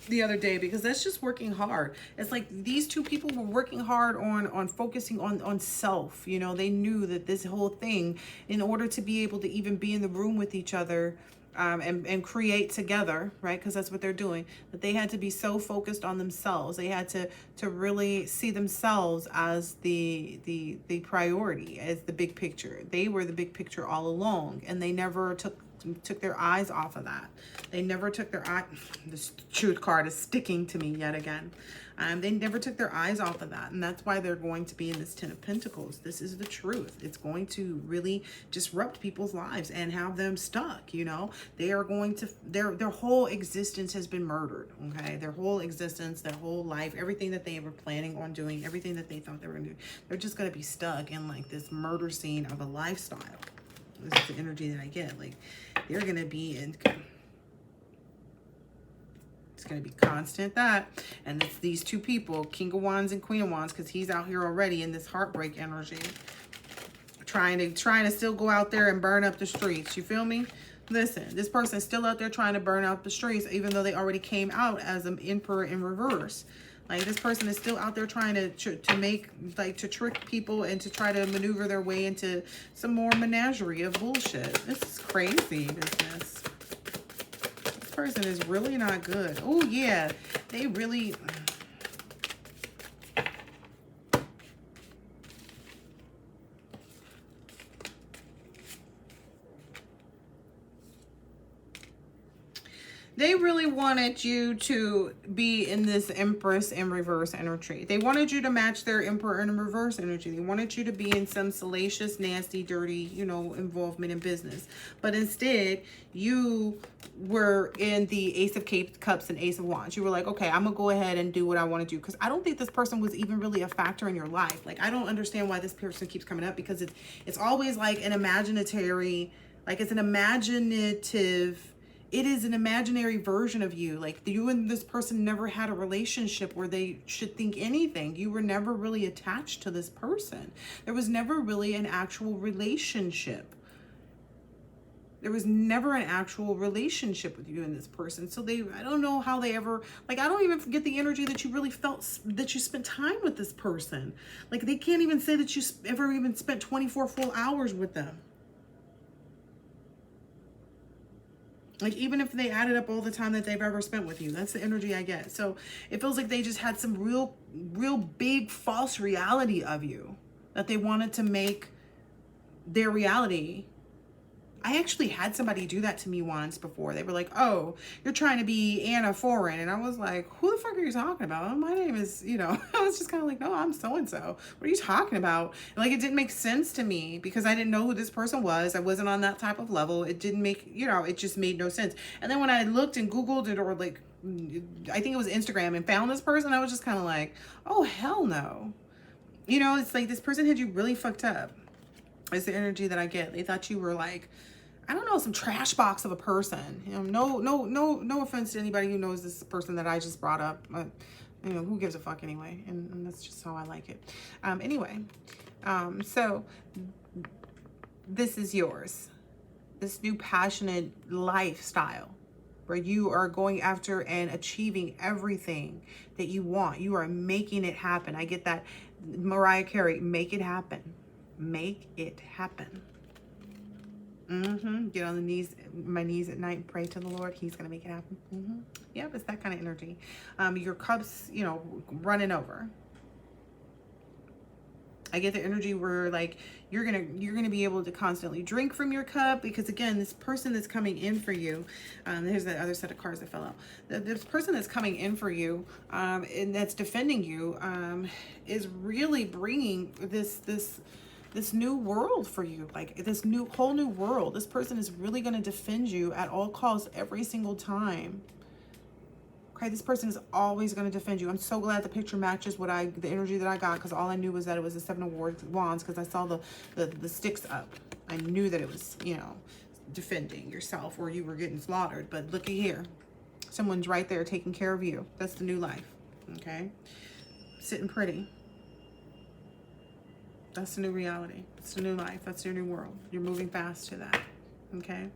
the other day, because that's just working hard. It's like these two people were working hard on focusing on self. You know, they knew that this whole thing, in order to be able to even be in the room with each other, and create together, right? Because that's what they're doing. That they had to be so focused on themselves. They had to really see themselves as the priority, as the big picture. They were the big picture all along, and they never took their eyes off of that. They never took their eye. This truth card is sticking to me yet again. They never took their eyes off of that, and that's why they're going to be in this 10 of Pentacles. This is the truth. It's going to really disrupt people's lives and have them stuck. You know, they are going to their whole existence has been murdered. Okay, their whole existence, their whole life, everything that they were planning on doing, everything that they thought they were going to do, they're just going to be stuck in like this murder scene of a lifestyle. This is the energy that I get. Like they're going to be in. It's going to be constant that. And it's these two people, King of Wands and Queen of Wands, because he's out here already in this heartbreak energy. Trying to still go out there and burn up the streets. You feel me? Listen, this person's still out there trying to burn out the streets, even though they already came out as an emperor in reverse. Like, this person is still out there trying to make, like, to trick people and to try to maneuver their way into some more menagerie of bullshit. This is crazy business. This person is really not good. Oh, yeah. They really... They really wanted you to be in this Empress in reverse energy. They wanted you to match their Emperor in reverse energy. They wanted you to be in some salacious, nasty, dirty, you know, involvement in business. But instead, you were in the Ace of Cups and Ace of Wands. You were like, okay, I'm going to go ahead and do what I want to do. Because I don't think this person was even really a factor in your life. Like, I don't understand why this person keeps coming up. Because it's always like an imaginatory, like it's an imaginative... It is an imaginary version of you. Like, you and this person never had a relationship where they should think anything. You were never really attached to this person. There was never really an actual relationship. There was never an actual relationship with you and this person. So I don't know how they ever, like, I don't even get the energy that you really felt that you spent time with this person. Like, they can't even say that you ever even spent 24 full hours with them. Like, even if they added up all the time that they've ever spent with you, that's the energy I get. So it feels like they just had some real big false reality of you that they wanted to make their reality. I actually had somebody do that to me once before. They were like, oh, you're trying to be Anna Foreign. And I was like, who the fuck are you talking about? My name is, you know, I was just kind of like, no, I'm so-and-so. What are you talking about? And like, it didn't make sense to me because I didn't know who this person was. I wasn't on that type of level. It didn't make, you know, it just made no sense. And then when I looked and Googled it, or like, I think it was Instagram, and found this person, I was just kind of like, oh, hell no. You know, it's like this person had you really fucked up. It's the energy that I get. They thought you were like, I don't know, some trash box of a person. You know, no offense to anybody who knows this person that I just brought up. But, you know, who gives a fuck anyway? And that's just how I like it. Anyway, so this is yours. This new passionate lifestyle where you are going after and achieving everything that you want. You are making it happen. I get that. Mariah Carey, make it happen. Make it happen. Get on the knees, my knees at night and pray to the Lord. He's going to make it happen. Yep, it's that kind of energy. Your cups, you know, running over. I get the energy where like you're gonna be able to constantly drink from your cup, because again, this person that's coming in for you, here's the other set of cards that fell out. This person that's coming in for you, and that's defending you, is really bringing this new world for you, like this whole new world. This person is really going to defend you at all costs every single time. Okay, this person is always going to defend you. I'm so glad the picture matches the energy that I got, because all I knew was that it was the Seven of Wands, because I saw the sticks up. I knew that it was, you know, defending yourself or you were getting slaughtered. But looky here, someone's right there taking care of you. That's the new life. Okay, sitting pretty. That's the new reality. It's the new life. That's your new world. You're moving fast to that. Okay.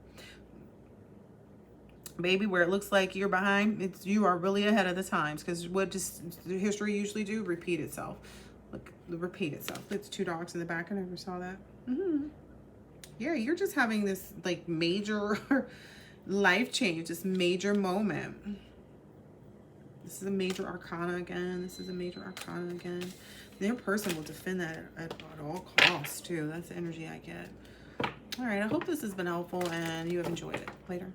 Baby, where it looks like you're behind, you are really ahead of the times, because what does history usually do? Repeat itself. Look, repeat itself. It's two dogs in the back. I never saw that. Yeah, you're just having this like major life change, this major moment. This is a major arcana again. This is a major arcana again. Their person will defend that at all costs too. That's the energy I get. All right, I hope this has been helpful and you have enjoyed it. Later.